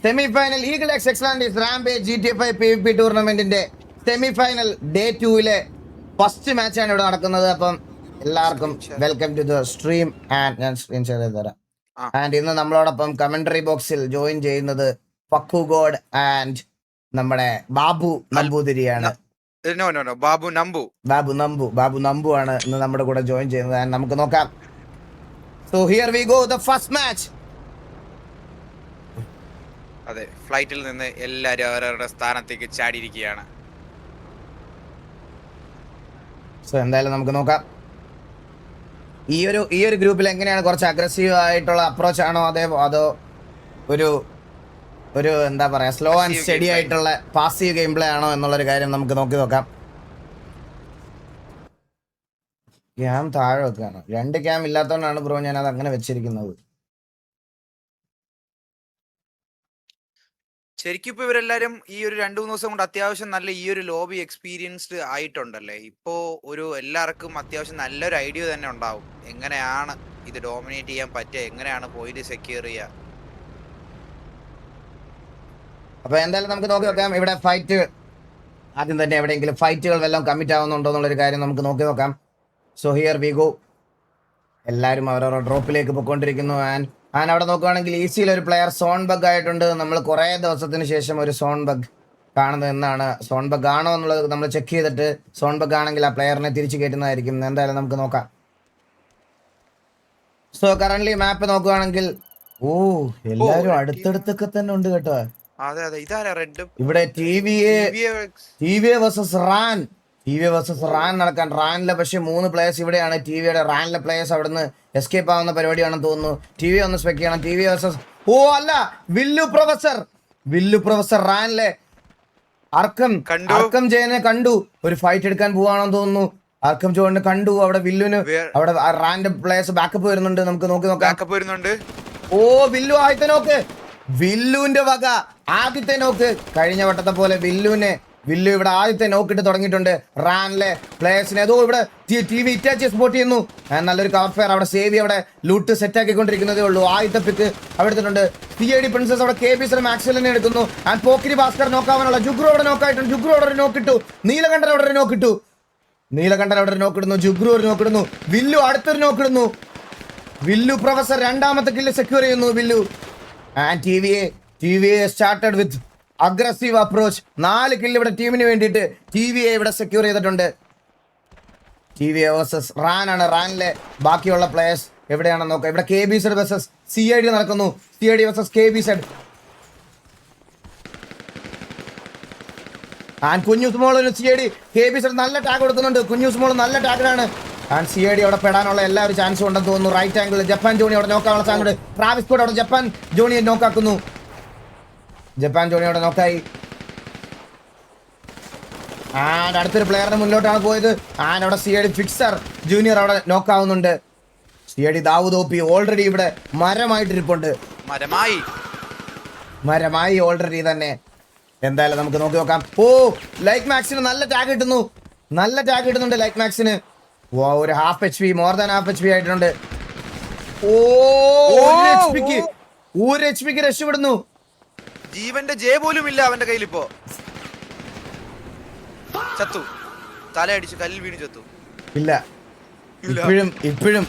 Semifinal eagle X എക്സ്ലാൻഡീസ് rampage GTA 5 PvP ടൂർണമെന്റിന്റെ semifinal day 2-ലെ ഫസ്റ്റ് മാച്ചാണ് ഇവിടെ നടക്കുന്നത്. അപ്പം എല്ലാവർക്കും welcome to the stream and ഞാൻ സ്ക്രീൻ ഷെയർ ചെയ്ത് തരാം. ആൻഡ് ഇന്ന് നമ്മളോടൊപ്പം കമന്ററി ബോക്സിൽ ജോയിൻ ചെയ്യുന്നത് പക്കു ഗോഡ് ആൻഡ് നമ്മുടെ ബാബു നമ്പൂതിരിയാണ്. ബാബു നമ്പു ആണ് ഇന്ന് നമ്മുടെ കൂടെ ജോയിൻ ചെയ്യുന്നത്. ആൻഡ് നമുക്ക് നോക്കാം. So here we go the first match. അതെ, ഫ്ലൈറ്റിൽ നിന്ന് എല്ലാരും അവരവരുടെ സ്ഥാനത്തേക്ക് ചാടിയിരിക്കുകയാണ്. സോ എന്തായാലും നമുക്ക് നോക്കാം. ഈ ഒരു ഗ്രൂപ്പിൽ എങ്ങനെയാണ്, കുറച്ച് അഗ്രസീവ് ആയിട്ടുള്ള അപ്രോച്ച് ആണോ അതോ ഒരു എന്താ പറയാ സ്ലോ ആൻഡ് സ്റ്റഡി ആയിട്ടുള്ള പാസീവ് ഗെയിം പ്ലേ ആണോ എന്നുള്ളൊരു കാര്യം നമുക്ക് നോക്കാം. ക്യാം താഴെ വെക്കാണ്. 2 ക്യാം ഇല്ലാത്തതുകൊണ്ടാണ് ബ്രോ ഞാൻ അത് അങ്ങനെ വെച്ചിരിക്കുന്നത്. ശരിക്കും ഇപ്പൊ ഇവരെല്ലാരും ഈ ഒരു 2-3 ദിവസം കൊണ്ട് അത്യാവശ്യം നല്ല ഈ ഒരു ലോബി എക്സ്പീരിയൻസ്ഡ് ആയിട്ടുണ്ടല്ലേ. ഇപ്പോ എല്ലാവർക്കും അത്യാവശ്യം നല്ലൊരു ഐഡിയ തന്നെ ഉണ്ടാവും എങ്ങനെയാണ് ഇത് ഡോമിനേറ്റ് ചെയ്യാൻ പറ്റുക, എങ്ങനെയാണ് പോയിന്റ് സെക്യൂർ ചെയ്യുക. അപ്പൊ എന്തായാലും നമുക്ക് നോക്കാം. ഇവിടെ ഫൈറ്റ് ആദ്യം തന്നെ എവിടെയെങ്കിലും ഫൈറ്റുകൾ വല്ലതും കമ്മിറ്റ് ആവുന്നുണ്ടോ എന്നുള്ളൊരു കാര്യം നമുക്ക് നോക്കാം. So here we go. എല്ലാവരും അവരവരുടെ ഡ്രോപ്പിലേക്ക് പോയിക്കൊണ്ടിരിക്കുന്നു. ആൻഡ് അവിടെ നോക്കുകയാണെങ്കിൽ ഈസിയിൽ ഒരു പ്ലെയർ സോൺ ബഗ് ആയിട്ടുണ്ട്. നമ്മൾ കുറേ ദിവസത്തിന് ശേഷം ഒരു സോൺ ബഗ് കാണുന്നത് എന്നാണ്. സോൺ ബഗ് ആണോ എന്നുള്ളത് നമ്മൾ ചെക്ക് ചെയ്തിട്ട് സോൺ ബഗ് ആണെങ്കിൽ ആ പ്ലെയറിനെ തിരിച്ചു കയറ്റുന്നതായിരിക്കും. എന്തായാലും നമുക്ക് നോക്കാം. സോ കറന്റ് മാപ്പ് നോക്കുകയാണെങ്കിൽ എല്ലാവരും അടുത്തടുത്തൊക്കെ തന്നെ ഉണ്ട് കേട്ടോ. ഇവിടെ ടിവിഎ വേഴ്സസ് റാൻ നടക്കാൻ. റാനിലെ പക്ഷെ 3 പ്ലേയേഴ്സ് ഇവിടെയാണ്. ടിവിയുടെ റാനിലെ പ്ലേയേഴ്സ് അവിടുന്ന് എസ്കേപ്പ് ആവുന്ന പരിപാടിയാണെന്ന് തോന്നുന്നു. ടിവി ഒന്ന് സ്പെക്ക് ചെയ്യണം. ടിവി വേഴ്സസ് അല്ല വില്ലു പ്രൊഫസർ റാനിലെ അർക്കം ജയനെ കണ്ടു. ഒരു ഫൈറ്റ് എടുക്കാൻ പോവാണെന്ന് തോന്നുന്നു. അർക്കം ജോണിനെ കണ്ടു. അവിടെ വില്ലുന് അവിടെ റാന്റെ പ്ലേയേഴ്സ് ബാക്കപ്പ് വരുന്നുണ്ട്. നമുക്ക് നോക്കാം. വില്ലു ആദ്യത്തെ നോക്ക്. വില്ലുവിന്റെ വക ആദ്യത്തെ നോക്ക്. കഴിഞ്ഞ വട്ടത്തെ പോലെ വില്ലു ഇവിടെ ആദ്യത്തെ നോക്കിട്ട് തുടങ്ങിയിട്ടുണ്ട്. റാനിലെ പ്ലേയേഴ്സിനെ ഇവിടെ ടി വി ഇറ്റാച്ചി സ്പോട്ട് ചെയ്യുന്നു. നല്ലൊരു കവർ ഫെയർ. അവിടെ സേവി അവിടെ ലൂട്ട് സെറ്റ് ആക്കിക്കൊണ്ടിരിക്കുന്നതേ ഉള്ളൂ. ആദ്യത്തെ പിക്ക് അവിടെ എടുത്തിട്ടുണ്ട്. CID പ്രിൻസസ് അവിടെ KB മാക്സിലിനെ എടുക്കുന്നു. ആൻഡ് പോക്കിരി ഭാസ്കർ നോക്കാവാനുള്ള ജുഗ്രു അവിടെ നോക്കായിട്ടുണ്ട്. ജുഗ്രു അവിടെ ഒരു നോക്കിട്ടു. നീലകണ്ഠൻ അവിടെ ഒരു നോക്കിടുന്നു. ജുഗ്രു ഒരു നോക്കിടുന്നു. വില്ലു അടുത്തൊരു നോക്കിടുന്നു. വില്ലു പ്രൊഫസർ രണ്ടാമത്തെ കില്ല് സെക്യൂർ ചെയ്യുന്നു. വില്ലു ആൻഡ് ടിവിയെ started with aggressive approach. 4 kill ഇവിടെ ടീമിന് വേണ്ടിയിട്ട് ടിവിയെ ഇവിടെ സെക്യൂർ ചെയ്തിട്ടുണ്ട്. ടിവിയെ വേഴ്സസ് റാനാണ്. റാനിലെ ബാക്കിയുള്ള പ്ലേയേഴ്സ് എവിടെയാണെന്ന് നോക്കാം. ഇവിടെ KB വേഴ്സസ് CID നടക്കുന്നു. CID versus KB. ആൻഡ് കുഞ്ഞുസ്മോളിന് CID KB നല്ല ടാഗ് കൊടുക്കുന്നുണ്ട്. കുഞ്ഞുസ്മോൾ നല്ല ടാഗിലാണ്. ആൻഡ് CID അവിടെ പെടാനുള്ള എല്ലാ ഒരു ചാൻസും ഉണ്ടെന്ന് തോന്നുന്നു. റൈറ്റ് ആംഗിൾ ജപ്പാൻ ജോണി അവിടെ നോക്കാനുള്ള ചാൻസ് ഉണ്ട്. ട്രാവിസ് സ്കോട്ട് അവിടെ ജപ്പാൻ ജോണിയെ നോക്കാക്കുന്നു. ജപ്പാൻ ജോണി അവിടെ നോക്കായി. ആൻഡ് അടുത്തൊരു പ്ലെയറിന് മുന്നോട്ടാണ് പോയത്. ആൻഡ് അവിടെ CID ഫിക്സർ ജൂനിയർ അവിടെ നോക്കാവുന്നുണ്ട്. CID ദാവൂദ് OP ഓൾറെഡി ഇവിടെ മരമായിട്ടിരിപ്പുണ്ട്. മരമായി ഓൾറെഡി തന്നെ. എന്തായാലും നമുക്ക് നോക്കാം. ലൈക്ക് മാക്സിന് നല്ല ടാഗ് കിട്ടുന്നുണ്ട്. ലൈക്ക് മാക്സിന് ഒരു ½ HP മോർ ദാൻ ½ HP ആയിട്ടുണ്ട്. ഒരു HP രക്ഷപ്പെടുന്നു. ജീവന്റെ ജെ പോലും ഇല്ല അവന്റെ കയ്യിൽ. ഇപ്പോ ചത്തു. തലയടിച്ച് കല്ലിൽ വീണ് ചത്തു. ഇല്ല ഇപ്പോഴും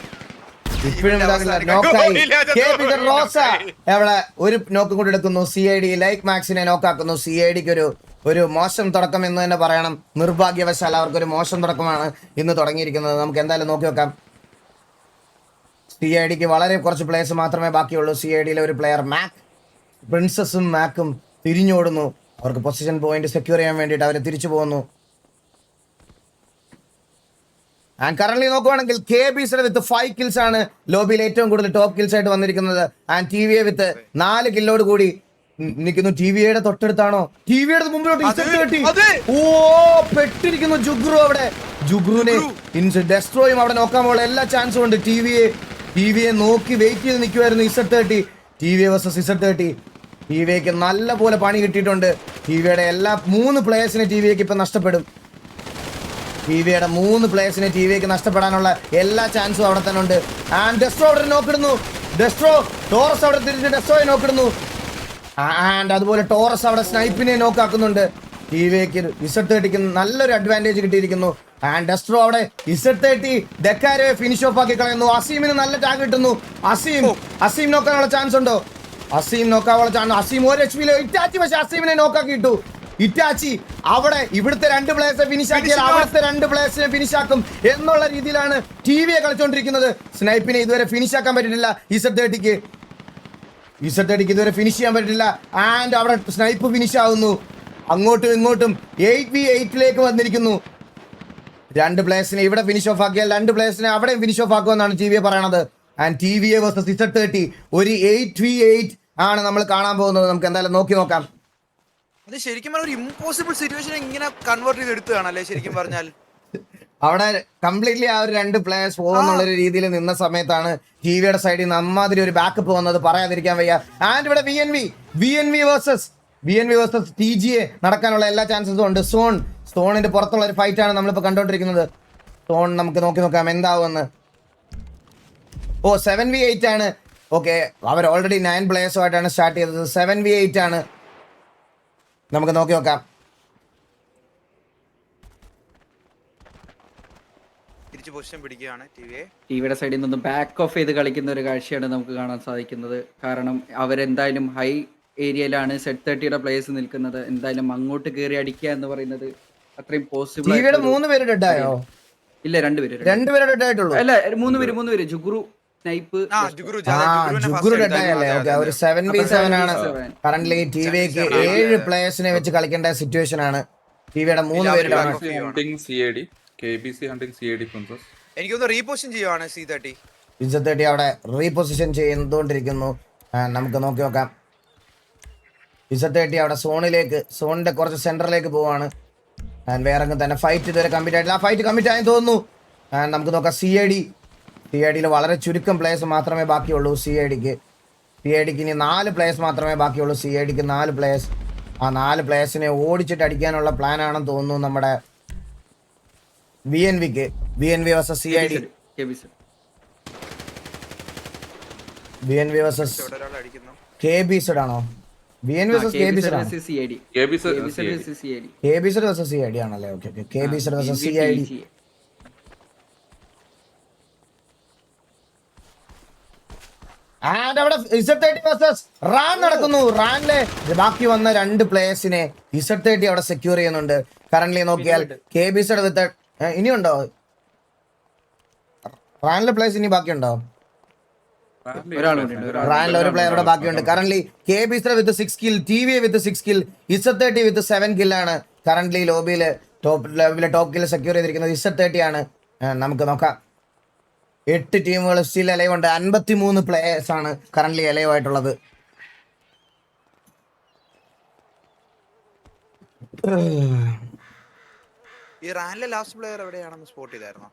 അവിടെ ഒരു നോക്ക് കൂടി എടുക്കുന്നു. CID like മാക്സിനെ നോക്കാക്കുന്നു. CIDക്ക് ഒരു മോശം തുടക്കം എന്ന് തന്നെ പറയണം. നിർഭാഗ്യവശാൽ അവർക്കൊരു മോശം തുടക്കമാണ് ഇന്ന് തുടങ്ങിയിരിക്കുന്നത്. നമുക്ക് എന്തായാലും നോക്കാം. CIDക്ക് വളരെ കുറച്ച് പ്ലേയേഴ്സ് മാത്രമേ ബാക്കിയുള്ളൂ. CIDയിലെ ഒരു പ്ലെയർ പ്രിൻസസും മാക്കും തിരിഞ്ഞോടുന്നു. അവർക്ക് പൊസിഷൻ പോയിന്റ് സെക്യൂർ ചെയ്യാൻ വേണ്ടിയിട്ട് അവർ തിരിച്ചു പോകുന്നു. ആൻഡ് കറന്റ് നോക്കുവാണെങ്കിൽ KB വിത്ത് 5 കിൽസ് ആണ് ലോബിയിൽ ഏറ്റവും കൂടുതൽ ടോപ്പ് കിൽസ് ആയിട്ട് വന്നിരിക്കുന്നത്. ആൻഡ് ടിവിയെ വിത്ത് 4 കില്ലോട് കൂടി നിൽക്കുന്നു. ടിവിയുടെ തൊട്ടടുത്താണോ? ടിവിയുടെ മുമ്പിലോട്ട് പെട്ടിരിക്കുന്നു ജുഗ്രു. അവിടെ ജുഗ്രുവിനെ ഡെസ്ട്രോയും അവിടെ നോക്കാനുള്ള എല്ലാ ചാൻസും ഉണ്ട്. ടിവിയെ നോക്കി വെയിറ്റ് ചെയ്ത് നിൽക്കുമായിരുന്നു Z30. ടിവിയെ versus Z30. ടിവിക്ക് നല്ല പോലെ പണി കിട്ടിയിട്ടുണ്ട്. ടിവിയുടെ എല്ലാ 3 പ്ലേയേഴ്സിനെ ടിവിക്ക് ഇപ്പൊ നഷ്ടപ്പെടും. ടിവിയുടെ 3 പ്ലേയേഴ്സിനെ ടിവിക്ക് നഷ്ടപ്പെടാനുള്ള എല്ലാ ചാൻസും അവിടെ തന്നെ ഉണ്ട്. ആൻഡ് ഡെസ്ട്രോ അവിടെ നോക്കിടുന്നു. ടോറസ് അവിടെ തിരിച്ച് ഡെസ്ട്രോയെ നോക്കിടുന്നു. ആൻഡ് അതുപോലെ ടോറസ് അവിടെ സ്നൈപ്പിനെ നോക്കാക്കുന്നുണ്ട്. ടിവിക്ക് Z30 നല്ലൊരു അഡ്വാൻറ്റേജ് കിട്ടിയിരിക്കുന്നു. ആൻഡ് ഡെസ്ട്രോ അവിടെ Z30 ഡെക്കാരെ ഫിനിഷ് ഓഫ് ആക്കി കളയുന്നു. അസീമിന് നല്ല ടാഗ് കിട്ടുന്നു. അസീം നോക്കാനുള്ള ചാൻസ് ഉണ്ടോ? അസീം നോക്കാനുള്ള ചാൻസ്. അസീം ഒരു HP ഇറ്റാച്ചി, പക്ഷെ അസീമിനെ നോക്കാക്കി ഇട്ടു. ഇറ്റാച്ചി അവിടെ ഇവിടുത്തെ 2 പ്ലേയേഴ്സിനെ ഫിനിഷ് ആക്കിയാൽ അവിടുത്തെ 2 പ്ലേയേഴ്സിനെ ഫിനിഷ് ആക്കും എന്നുള്ള രീതിയിലാണ് ടിവിയെ കളിച്ചോണ്ടിരിക്കുന്നത്. സ്നൈപ്പിനെ ഇതുവരെ ഫിനിഷ് ആക്കാൻ പറ്റിയിട്ടില്ല. Z30 ഇതുവരെ ഫിനിഷ് ചെയ്യാൻ പറ്റില്ല. ആൻഡ് അവിടെ സ്നൈപ്പ് ഫിനിഷ് ആവുന്നു. അങ്ങോട്ടും ഇങ്ങോട്ടും 8v8ലേക്ക് വന്നിരിക്കുന്നു. 2 പ്ലേയേഴ്സിനെ ഇവിടെ ഫിനിഷ് ഓഫ് ആക്കിയാൽ 2 പ്ലേയേഴ്സിനെ അവിടെയും ഫിനിഷ് ഓഫ് ആക്കുമെന്നാണ് ടിവിയെ പറയണത്. ആൻഡ് ടിവിയെ വേഴ്സസ് Z30 ഒരു 8v8 ആണ് നമ്മൾ കാണാൻ പോകുന്നത്. നമുക്ക് എന്തായാലും നോക്കാം. അത് ശരിക്കും പറഞ്ഞാൽ ഒരു ഇമ്പോസിബിൾ സിറ്റുവേഷൻ ഇങ്ങനെ കൺവേർട്ട് ചെയ്ത് എടുത്തതാണല്ലേ ശരിക്കും പറഞ്ഞാൽ. അവിടെ കംപ്ലീറ്റ്ലി ആ ഒരു 2 പ്ലേയേഴ്സ് പോകുന്നുള്ളൊരു രീതിയിൽ നിന്ന സമയത്താണ് ടിവിയുടെ സൈഡിൽ നിന്ന് അമ്മാതിരി ഒരു ബാക്കപ്പ് വന്നത്, പറയാതിരിക്കാൻ വയ്യ. ആൻഡ് ഇവിടെ VNV വേഴ്സസ് TGA നടക്കാനുള്ള എല്ലാ ചാൻസസും ഉണ്ട്. സോണിന്റെ പുറത്തുള്ള ഒരു ഫൈറ്റ് ആണ് നമ്മളിപ്പോൾ കണ്ടോണ്ടിരിക്കുന്നത്. സോൺ നമുക്ക് നോക്കാം എന്താവുമെന്ന്. 7v8 ആണ്. ഓക്കെ, അവർ ഓൾറെഡി 9 പ്ലേയേഴ്സുമായിട്ടാണ് സ്റ്റാർട്ട് ചെയ്തത്. 7v8 ആണ്. നമുക്ക് നോക്കാം. തിരിച്ചു പൊസിഷൻ പിടിക്കുകയാണ് ടിവിയുടെ സൈഡിൽ നിന്നും ബാക്ക് ഓഫ് ചെയ്ത് കളിക്കുന്ന ഒരു കാഴ്ചയാണ് നമുക്ക് കാണാൻ സാധിക്കുന്നത്. കാരണം അവരെന്തായാലും ഹൈ ഏരിയയിലാണ് Z30യുടെ പ്ലേയേഴ്സ് നിൽക്കുന്നത്. എന്തായാലും അങ്ങോട്ട് കയറി അടിക്കുക എന്ന് പറയുന്നത് അത്രയും പോസിബിൾ. 3 പേര് ഡെഡ് ആയോ? ഇല്ല, 2 പേര് ഡെഡ് ആയിട്ടുള്ളൂ. അല്ല, 3 പേര്. ജുഗുറു, സ്നൈപ്പ്, ജുഗുറു ഡെഡ് ആയല്ലേ? ഓക്കെ, ഒരു 7v7 ആണ് കറന്റ്ലി. ടിവിക്ക് 7 പ്ലേയേഴ്സിനെ വെച്ച് കളിക്കേണ്ട സിറ്റുവേഷൻ ആണ്. ടിവിയുടെ 3 പേരാണ്. എനിക്കൊന്ന് റീപൊസിഷൻ ചെയ്യുവാണ് Z30 അവിടെ റീപൊസിഷൻ ചെയ്തുകൊണ്ടിരിക്കുന്നു. നമുക്ക് നോക്കാം. Z30 അവിടെ സോണിന്റെ കുറച്ച് സെന്ററിലേക്ക് പോവാണ്. വേറെ തന്നെ ഫൈറ്റ് ഇതുവരെ കമ്മിറ്റ് ആയിട്ടില്ല. ആ ഫൈറ്റ് കമ്മിറ്റ് ആയെന്ന് തോന്നുന്നു. നമുക്ക് നോക്കാം. CIDയിൽ വളരെ ചുരുക്കം പ്ലേയേഴ്സ് മാത്രമേ ബാക്കിയുള്ളൂ. CIDക്ക് ഇനി 4 പ്ലേയേഴ്സ് മാത്രമേ ബാക്കിയുള്ളൂ. CIDക്ക് 4 പ്ലേയേഴ്സ്. ആ 4 പ്ലേയേഴ്സിനെ ഓടിച്ചിട്ട് അടിക്കാനുള്ള പ്ലാൻ ആണെന്ന് തോന്നുന്നു നമ്മുടെ VNV versus CID. VNV versus KBZ ആണോ? VNV versus KBZ versus CID ആണല്ലേ? Okay, KBZ versus CID. And അവിടെ Z30 വേഴ്സസ് റാൻ നടക്കുന്നു. റാനിലെ ബാക്കി വന്ന 2 പ്ലേയേഴ്സിനെ Z30 അവിടെ സെക്യൂർ ചെയ്യുന്നുണ്ട്. കറന്റ്ലി നോക്കിയാൽ KBZ വിത്ത് ഇനിയുണ്ടോ? റാനിലെ പ്ലേയേഴ്സ് ഇനി ബാക്കിയുണ്ടോ? റാനിൽ ഒരു പ്ലെയറുടെ ബാക്കിയുണ്ട്. കറന്റ്ലി KBZ വിത്ത് 6 കിൽ, TVA വിത്ത് 6 കിൽ, Z30 വിത്ത് 7 കില്ലാണ് കറന്റ്ലി ലോബിയില് ടോപ്പ് കിൽ സെക്യൂർ ചെയ്തിരിക്കുന്നത്. Z30 ആണ്. നമുക്ക് നോക്കാം. 8 ടീമുകൾ സ്റ്റിൽ അലൈവ് ഉണ്ട്. 53 പ്ലേയേഴ്സ് ആണ് കറന്റ്ലി അലൈവ് ആയിട്ടുള്ളത്. ഈ റാനിലെ ലാസ്റ്റ് പ്ലെയർ എവിടെയാണെന്ന് സ്പോട്ട് ചെയ്തായിരുന്നോ?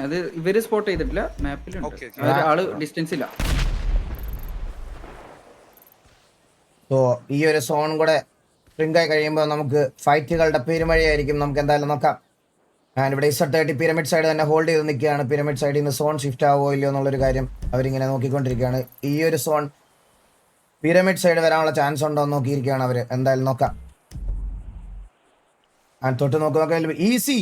അത് ഇവര് സ്പോട്ട് ചെയ്തിട്ടില്ല, മാപ്പിലുണ്ട്. ആള് ഡിസ്റ്റൻസില്ല. സോ ഈ ഒരു സോൺ കൂടെ സ്പ്രിംഗ് ആയി കഴിയുമ്പോൾ നമുക്ക് ഫൈറ്റുകളുടെ പെരുമഴയായിരിക്കും. നമുക്ക് എന്തായാലും നോക്കാം. ഇവിടെ Z30 പിരമിഡ് സൈഡ് തന്നെ ഹോൾഡ് ചെയ്ത് നിൽക്കുകയാണ്. പിരമിഡ് സൈഡിൽ നിന്ന് സോൺ ഷിഫ്റ്റ് ആവുമോ ഇല്ലയോ എന്നുള്ളൊരു കാര്യം അവരിങ്ങനെ നോക്കിക്കൊണ്ടിരിക്കുകയാണ്. ഈ ഒരു സോൺ പിരമിഡ് സൈഡ് വരാനുള്ള ചാൻസ് ഉണ്ടോ എന്ന് നോക്കിയിരിക്കുകയാണ് അവർ. എന്തായാലും നോക്കാം. തൊട്ട് നോക്കാം. ഈസി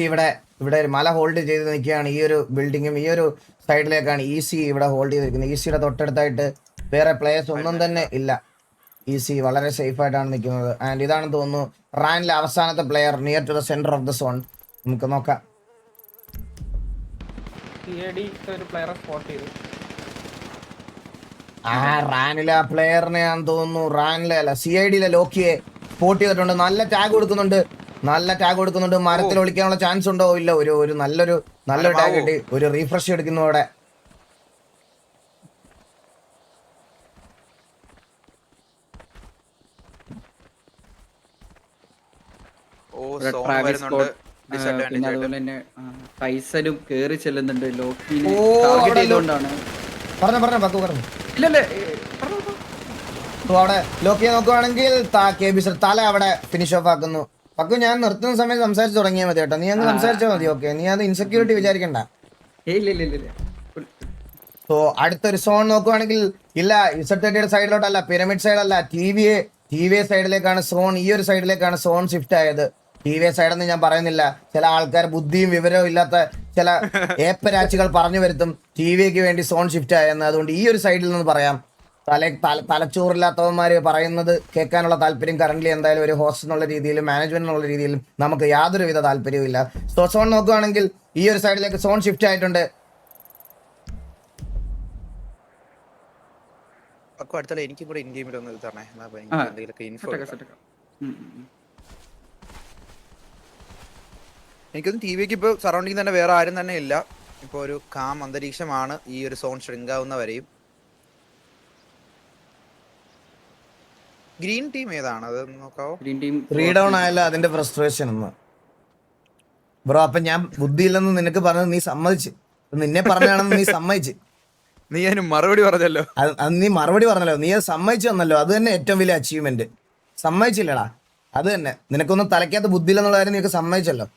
ഇവിടെ ഒരു മല ഹോൾഡ് ചെയ്ത് നിൽക്കുകയാണ്. ഈ ഒരു ബിൽഡിങ്ങും ഈ ഒരു സൈഡിലേക്കാണ് ഈസി ഇവിടെ ഹോൾഡ് ചെയ്തിരിക്കുന്നത്. ഈസിയുടെ തൊട്ടടുത്തായിട്ട് വേറെ പ്ലേയേഴ്സ് ഒന്നും തന്നെ ഇല്ല. ഈസി വളരെ സേഫ് ആയിട്ടാണ് നിൽക്കുന്നത്. ആൻഡ് ഇതാണെന്ന് തോന്നുന്നു റാനിലെ അവസാനത്തെ player near to the centre of the zone. നമുക്ക് നോക്കാം. റാനിലെ ആ പ്ലെയറിനെ ആണെന്ന് തോന്നുന്നു. റാനിലെ അല്ല, CIDയിലെ ലോക്കിയെ സ്പോട്ട് ചെയ്തിട്ടുണ്ട്. നല്ല ടാഗ് കൊടുക്കുന്നുണ്ട്. മരത്തിൽ ഒളിക്കാനുള്ള ചാൻസ് ഉണ്ടോ? ഇല്ല. ഒരു നല്ലൊരു ടാഗ് കിട്ടി. ഒരു റീഫ്രഷ് എടുക്കുന്നു അവിടെ. പിന്നെ അതുപോലെ തന്നെ ടൈസനും കേറി ചെല്ലുന്നുണ്ട്. ലോക്കിനെ ടാർഗറ്റ് ചെയ്തുകൊണ്ടാണ്. പറഞ്ഞു. അവിടെ ലോക്കിയെ നോക്കുവാണെങ്കിൽ KBZ തല അവിടെ ഫിനിഷ് ഓഫ് ആക്കുന്നു. പക്കു, ഞാൻ നിർത്തുന്ന സമയത്ത് സംസാരിച്ചു തുടങ്ങിയാൽ മതി കേട്ടോ. നീ അങ്ങ് സംസാരിച്ചാൽ മതി. ഓക്കെ, നീ അത് ഇൻസെക്യൂരിറ്റി വിചാരിക്കണ്ട. സോ അടുത്തൊരു സോൺ നോക്കുവാണെങ്കിൽ ഇല്ല Z30 സൈഡിലോട്ടല്ല, പിരമിഡ് സൈഡല്ല, ടി വി സൈഡിലേക്കാണ് സോൺ, ഈ ഒരു സൈഡിലേക്കാണ് സോൺ ഷിഫ്റ്റ് ആയത്. ടി.വി സൈഡെന്ന് ഞാൻ പറയുന്നില്ല, ചില ആൾക്കാർ ബുദ്ധിയും വിവരവും ഇല്ലാത്ത ചില ഏപ്പരാച്ചികൾ പറഞ്ഞു വരുത്തും ടി.വിക്ക് വേണ്ടി സോൺ ഷിഫ്റ്റ് ആയെന്ന്. അതുകൊണ്ട് ഈ ഒരു സൈഡിൽ നിന്ന് പറയാം. തലച്ചോറില്ലാത്തവന്മാർ പറയുന്നത് കേൾക്കാനുള്ള താല്പര്യം കറന്റ് എന്തായാലും ഒരു ഹോസ്റ്റ് എന്നുള്ള രീതിയിലും മാനേജ്മെന്റ് എന്നുള്ള രീതിയിലും നമുക്ക് യാതൊരുവിധ താല്പര്യവും ഇല്ല. സോൺ നോക്കുകയാണെങ്കിൽ ഈ ഒരു സൈഡിലേക്ക് സോൺ ഷിഫ്റ്റ് ആയിട്ടുണ്ട്. അടുത്തുള്ള എനിക്കും കൂടെ ഇൻ ഗെയിമിൽ ഒന്ന് തരണേ, എന്തെങ്കിലുമൊക്കെ ഇൻഫോ. എനിക്കൊന്നും ടി.വിക്ക് ഇപ്പോൾ സറൗണ്ടിങ് തന്നെ വേറെ ആരും തന്നെ ഇല്ല. ഇപ്പോൾ ഒരു കാം അന്തരീക്ഷമാണ് ഈ ഒരു സോൺ ഷ്രിങ്ക് ആവുന്നവരെയും. ഗ്രീൻ ടീം ഏതാണ് അത് നോക്കാവോ? ഗ്രീൻ ടീം റീഡൗൺ ആയല്ലോ അതിന്റെ ഫ്രസ്ട്രേഷൻ എന്ന് ബ്രോ. അപ്പൊ ഞാൻ ബുദ്ധിയില്ലെന്ന് നിനക്ക് പറഞ്ഞത് നീ സമ്മതിച്ച്, നിന്നെ പറഞ്ഞാണെന്ന് നീ സമ്മതിച്ച്, നീ അതിന് മറുപടി പറഞ്ഞല്ലോ. അത് നീ മറുപടി പറഞ്ഞല്ലോ, നീ അത് സമ്മതിച്ചു വന്നല്ലോ. അത് തന്നെ ഏറ്റവും വലിയ അച്ചീവ്മെന്റ്. സമ്മതിച്ചില്ലടാ, അത് തന്നെ. നിനക്കൊന്നും തലയ്ക്കകത്ത് ബുദ്ധിയില്ലെന്നുള്ള കാര്യം നീക്ക് സമ്മതിച്ചല്ലോ.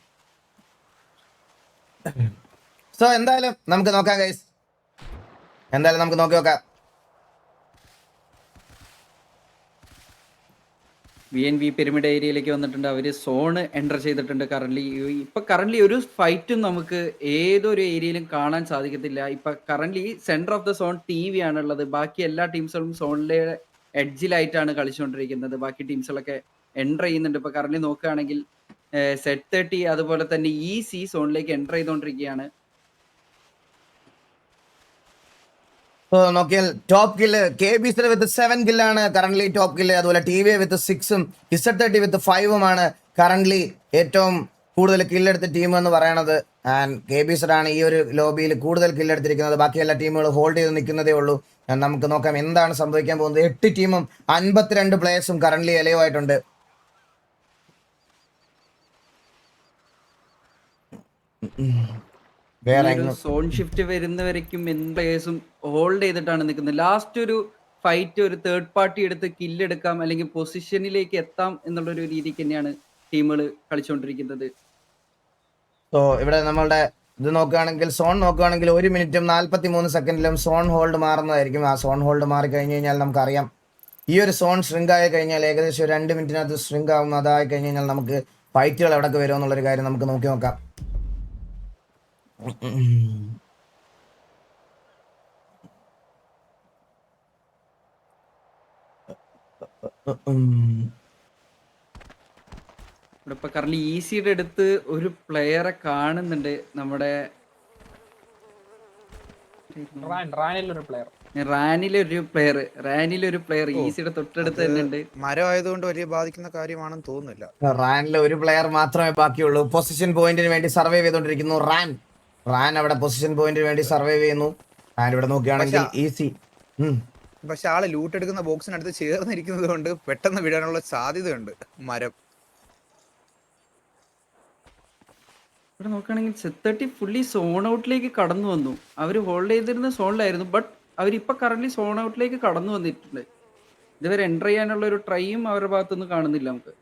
സോ എന്തായാലും നമുക്ക് നോക്കാം ഗൈസ്, എന്തായാലും നമുക്ക് നോക്കി നോക്കാം. VNV പിരമിഡ് ഏരിയയിലേക്ക് വന്നിട്ടുണ്ട്. അവർ സോണ് എൻ്റർ ചെയ്തിട്ടുണ്ട്. കറന്റ് ഒരു ഫൈറ്റും നമുക്ക് ഏതൊരു ഏരിയയിലും കാണാൻ സാധിക്കത്തില്ല. ഇപ്പൊ current centre of the zone TV ആണുള്ളത്. ബാക്കി എല്ലാ ടീംസുകളും സോണിലെ എഡ്ജിലായിട്ടാണ് കളിച്ചുകൊണ്ടിരിക്കുന്നത്. ബാക്കി ടീംസുകളൊക്കെ എൻ്റർ ചെയ്യുന്നുണ്ട്. ഇപ്പൊ കറന്റ് നോക്കുകയാണെങ്കിൽ Z30 അതുപോലെ തന്നെ ഈ സോണിലേക്ക് എൻ്റർ ചെയ്തുകൊണ്ടിരിക്കുകയാണ്. നോക്കിയാൽ ടോപ്പ് കില്ല് KB വിത്ത് 7 കില്ലാണ് കറന്റ് ടോപ്പ് കില്ല്. അതുപോലെ TV വിത്ത് 6ഉം Z30 വിത്ത് 5ഉമാണ് കറന്റ് ഏറ്റവും കൂടുതൽ കില്ലെടുത്ത ടീം എന്ന് പറയണത്. ആൻഡ് KB ആണ് ഈ ഒരു ലോബിയിൽ കൂടുതൽ കില്ലെടുത്തിരിക്കുന്നത്. ബാക്കി എല്ലാ ടീമുകളും ഹോൾഡ് ചെയ്ത് നിൽക്കുന്നതേ ഉള്ളൂ. നമുക്ക് നോക്കാം എന്താണ് സംഭവിക്കാൻ പോകുന്നത്. 8 ടീമും 52 പ്ലേയേഴ്സും കറന്റ് എലയോ ആയിട്ടുണ്ട്. സോൺ ഷിഫ്റ്റ് വരുന്നവരേക്കും പ്ലേയേഴ്സും ഹോൾഡ് ചെയ്തിട്ടാണ് നിൽക്കുന്നത്. ലാസ്റ്റ് ഒരു ഫൈറ്റ് ഒരു തേർഡ് പാർട്ടി എടുത്ത് കില്ലെടുക്കാം അല്ലെങ്കിൽ പൊസിഷനിലേക്ക് എത്താം എന്നുള്ളൊരു രീതിക്ക് തന്നെയാണ് ടീമുകൾ കളിച്ചുകൊണ്ടിരിക്കുന്നത്. സോ ഇവിടെ നമ്മളുടെ ഇത് നോക്കുകയാണെങ്കിൽ സോൺ നോക്കുകയാണെങ്കിൽ 1 മിനിറ്റും 43 സെക്കൻഡിലും സോൺ ഹോൾഡ് മാറുന്നതായിരിക്കും. ആ സോൺ ഹോൾഡ് മാറി കഴിഞ്ഞ് കഴിഞ്ഞാൽ നമുക്കറിയാം ഈ ഒരു സോൺ ഷ്രിങ്ക് ആയി കഴിഞ്ഞാൽ ഏകദേശം 2 മിനിറ്റിനകത്ത് ഷ്രിങ്ക് ആവുന്ന അതായി കഴിഞ്ഞ് കഴിഞ്ഞാൽ നമുക്ക് ഫൈറ്റുകൾ എവിടെയൊക്കെ വരുമോ എന്നുള്ളൊരു കാര്യം നമുക്ക് നോക്കി നോക്കാം. ഇവിടെ ഇപ്പൊ കറന്റ് ഈസിയുടെ അടുത്ത് ഒരു പ്ലെയറെ കാണുന്നുണ്ട്. നമ്മുടെ റാനിലൊരു പ്ലെയർ ഈസിയുടെ തൊട്ടടുത്ത് തന്നെ ഉണ്ട്. മരം ആയതുകൊണ്ട് വലിയ ബാധിക്കുന്ന കാര്യമാണെന്ന് തോന്നുന്നില്ല. റാനിലെ ഒരു പ്ലെയർ മാത്രമേ ബാക്കിയുള്ളൂ. പൊസിഷൻ പോയിന്റിന് വേണ്ടി സർവൈവ് ചെയ്തുകൊണ്ടിരിക്കുന്നു റാൻ അവിടെ പൊസിഷൻ പോയിന്റിന് വേണ്ടി സർവൈവ് ചെയ്യുന്നു. ആൻഡ് ഇവിടെ നോക്കുകയാണെങ്കിൽ ഈസി. പക്ഷെ ആള് ലൂട്ട് എടുക്കുന്ന ബോക്സിനടുത്ത് ചേർന്നിരിക്കുന്നത് കൊണ്ട് പെട്ടെന്ന് വിടാനുള്ള സാധ്യതയുണ്ട് മരം. ഇവിടെ നോക്കുകയാണെങ്കിൽ Z30 ഫുള്ളി സോൺ ഔട്ടിലേക്ക് കടന്നു വന്നു. അവർ ഹോൾഡ് ചെയ്തിരുന്ന സോണിലായിരുന്നു. ബട്ട് അവരിപ്പോൾ കറന്റ് സോൺ ഔട്ടിലേക്ക് കടന്നു വന്നിട്ടുണ്ട്. ഇതുവരെ എൻ്റർ ചെയ്യാനുള്ള ഒരു ട്രൈയും അവരുടെ ഭാഗത്തുനിന്ന് കാണുന്നില്ല നമുക്ക്.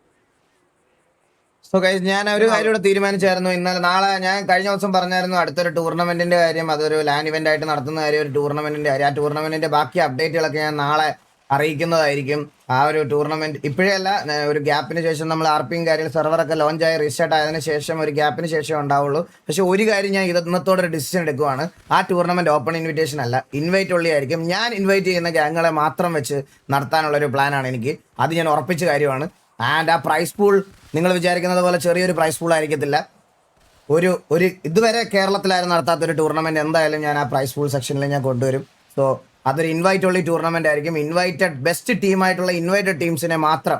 സോ ഗൈസ്, ഞാൻ ഒരു കാര്യം ഇവിടെ തീരുമാനിച്ചായിരുന്നു. നാളെ ഞാൻ കഴിഞ്ഞ ദിവസം പറഞ്ഞായിരുന്നു അടുത്തൊരു ടൂർണമെന്റിന്റെ കാര്യം. അതൊരു ലാൻ ഇവന്റ് ആയിട്ട് നടത്തുന്ന കാര്യം, ഒരു ടൂർണമെന്റിന്റെ കാര്യം. ആ ടൂർണമെന്റിന്റെ ബാക്കി അപ്ഡേറ്റുകളൊക്കെ ഞാൻ നാളെ അറിയിക്കുന്നതായിരിക്കും. ആ ഒരു ടൂർണമെന്റ് ഇപ്പോഴേ അല്ല, ഒരു ഗ്യാപ്പിന് ശേഷം നമ്മൾ RPയും കാര്യങ്ങൾ സെർവറൊക്കെ ലോഞ്ച് ആയി റീസ്റ്റാർട്ട് ആയതിനു ശേഷം ഒരു ഗ്യാപ്പിന് ശേഷം ഉണ്ടാവുള്ളൂ. പക്ഷെ ഒരു കാര്യം ഞാൻ ഇന്നത്തോടെ ഒരു ഡിസിഷൻ എടുക്കുവാണ്. ആ ടൂർണമെന്റ് ഓപ്പൺ ഇൻവിറ്റേഷൻ അല്ല, ഇൻവൈറ്റ് ഉള്ളി ആയിരിക്കും. ഞാൻ ഇൻവൈറ്റ് ചെയ്യുന്ന ഗ്യാങ്ങുകളെ മാത്രം വെച്ച് നടത്താനുള്ള ഒരു പ്ലാനാണ് എനിക്ക്. അത് ഞാൻ ഉറപ്പിച്ച കാര്യമാണ്. ആൻഡ് ആ പ്രൈസ് പൂൾ നിങ്ങൾ വിചാരിക്കുന്നത് പോലെ ചെറിയൊരു പ്രൈസ് പൂൾ ആയിരിക്കത്തില്ല. ഒരു ഇതുവരെ കേരളത്തിലായിരുന്നു നടത്താത്തൊരു ടൂർണമെന്റ് എന്തായാലും ഞാൻ ആ പ്രൈസ് പൂൾ സെക്ഷനിൽ ഞാൻ കൊണ്ടുവരും. സോ അതൊരു ഇൻവൈറ്റ് ഉള്ള ടൂർണമെന്റ് ആയിരിക്കും. ഇൻവൈറ്റഡ് ബെസ്റ്റ് ടീമായിട്ടുള്ള ഇൻവൈറ്റഡ് ടീംസിനെ മാത്രം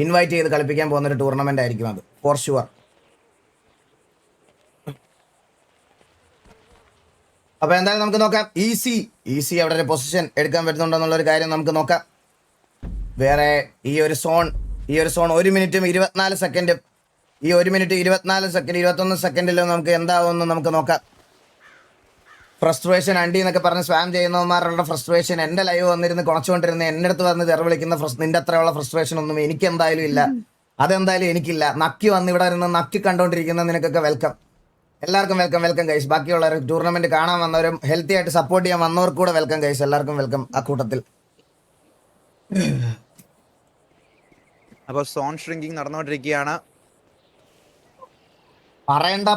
ഇൻവൈറ്റ് ചെയ്ത് കളിപ്പിക്കാൻ പോകുന്ന ഒരു ടൂർണമെന്റ് ആയിരിക്കും അത്, ഫോർ ഷുവർ. അപ്പൊ എന്തായാലും നമുക്ക് നോക്കാം. ഈസി അവിടെ ഒരു പൊസിഷൻ എടുക്കാൻ പറ്റുന്നുണ്ടോ എന്നുള്ളൊരു കാര്യം നമുക്ക് നോക്കാം. വേറെ ഈ ഒരു സോൺ 1 മിനിറ്റും 24 സെക്കൻഡും ഈ 1 മിനിറ്റ് 24 സെക്കൻഡ് 21 സെക്കൻഡിലും നമുക്ക് എന്താവുമെന്ന് നമുക്ക് നോക്കാം. ഫ്രസ്ട്രേഷൻ അണ്ടി എന്നൊക്കെ പറഞ്ഞ് സ്പാം ചെയ്യുന്നവന്മാരുടെ ഫ്രസ്ട്രേഷൻ എൻ്റെ ലൈവ് വന്നിരുന്ന് കുണച്ചുകൊണ്ടിരുന്ന എൻ്റെ അടുത്ത് വന്ന് തെറിവിളിക്കുന്ന നിന്റെ അത്രയുള്ള ഫ്രസ്ട്രേഷൻ ഒന്നും എനിക്ക് എന്തായാലും ഇല്ല. അതെന്തായാലും എനിക്കില്ല. നക്കി വന്ന് ഇവിടെ ഇരുന്ന് നക്കി കണ്ടോണ്ടിരിക്കുന്ന നിനക്കൊക്കെ വെൽക്കം. എല്ലാവർക്കും വെൽക്കം ഗൈസ്. ബാക്കിയുള്ളവർ ടൂർണമെന്റ് കാണാൻ വന്നവരും ഹെൽത്തി ആയിട്ട് സപ്പോർട്ട് ചെയ്യാൻ വന്നവർക്ക് കൂടെ വെൽക്കം ഗൈസ്. എല്ലാവർക്കും വെൽക്കം ആ കൂട്ടത്തിൽ. അപ്പൊ സോൺ ഷ്രിങ്കിങ് നടന്നുകൊണ്ടിരിക്കുകയാണ്.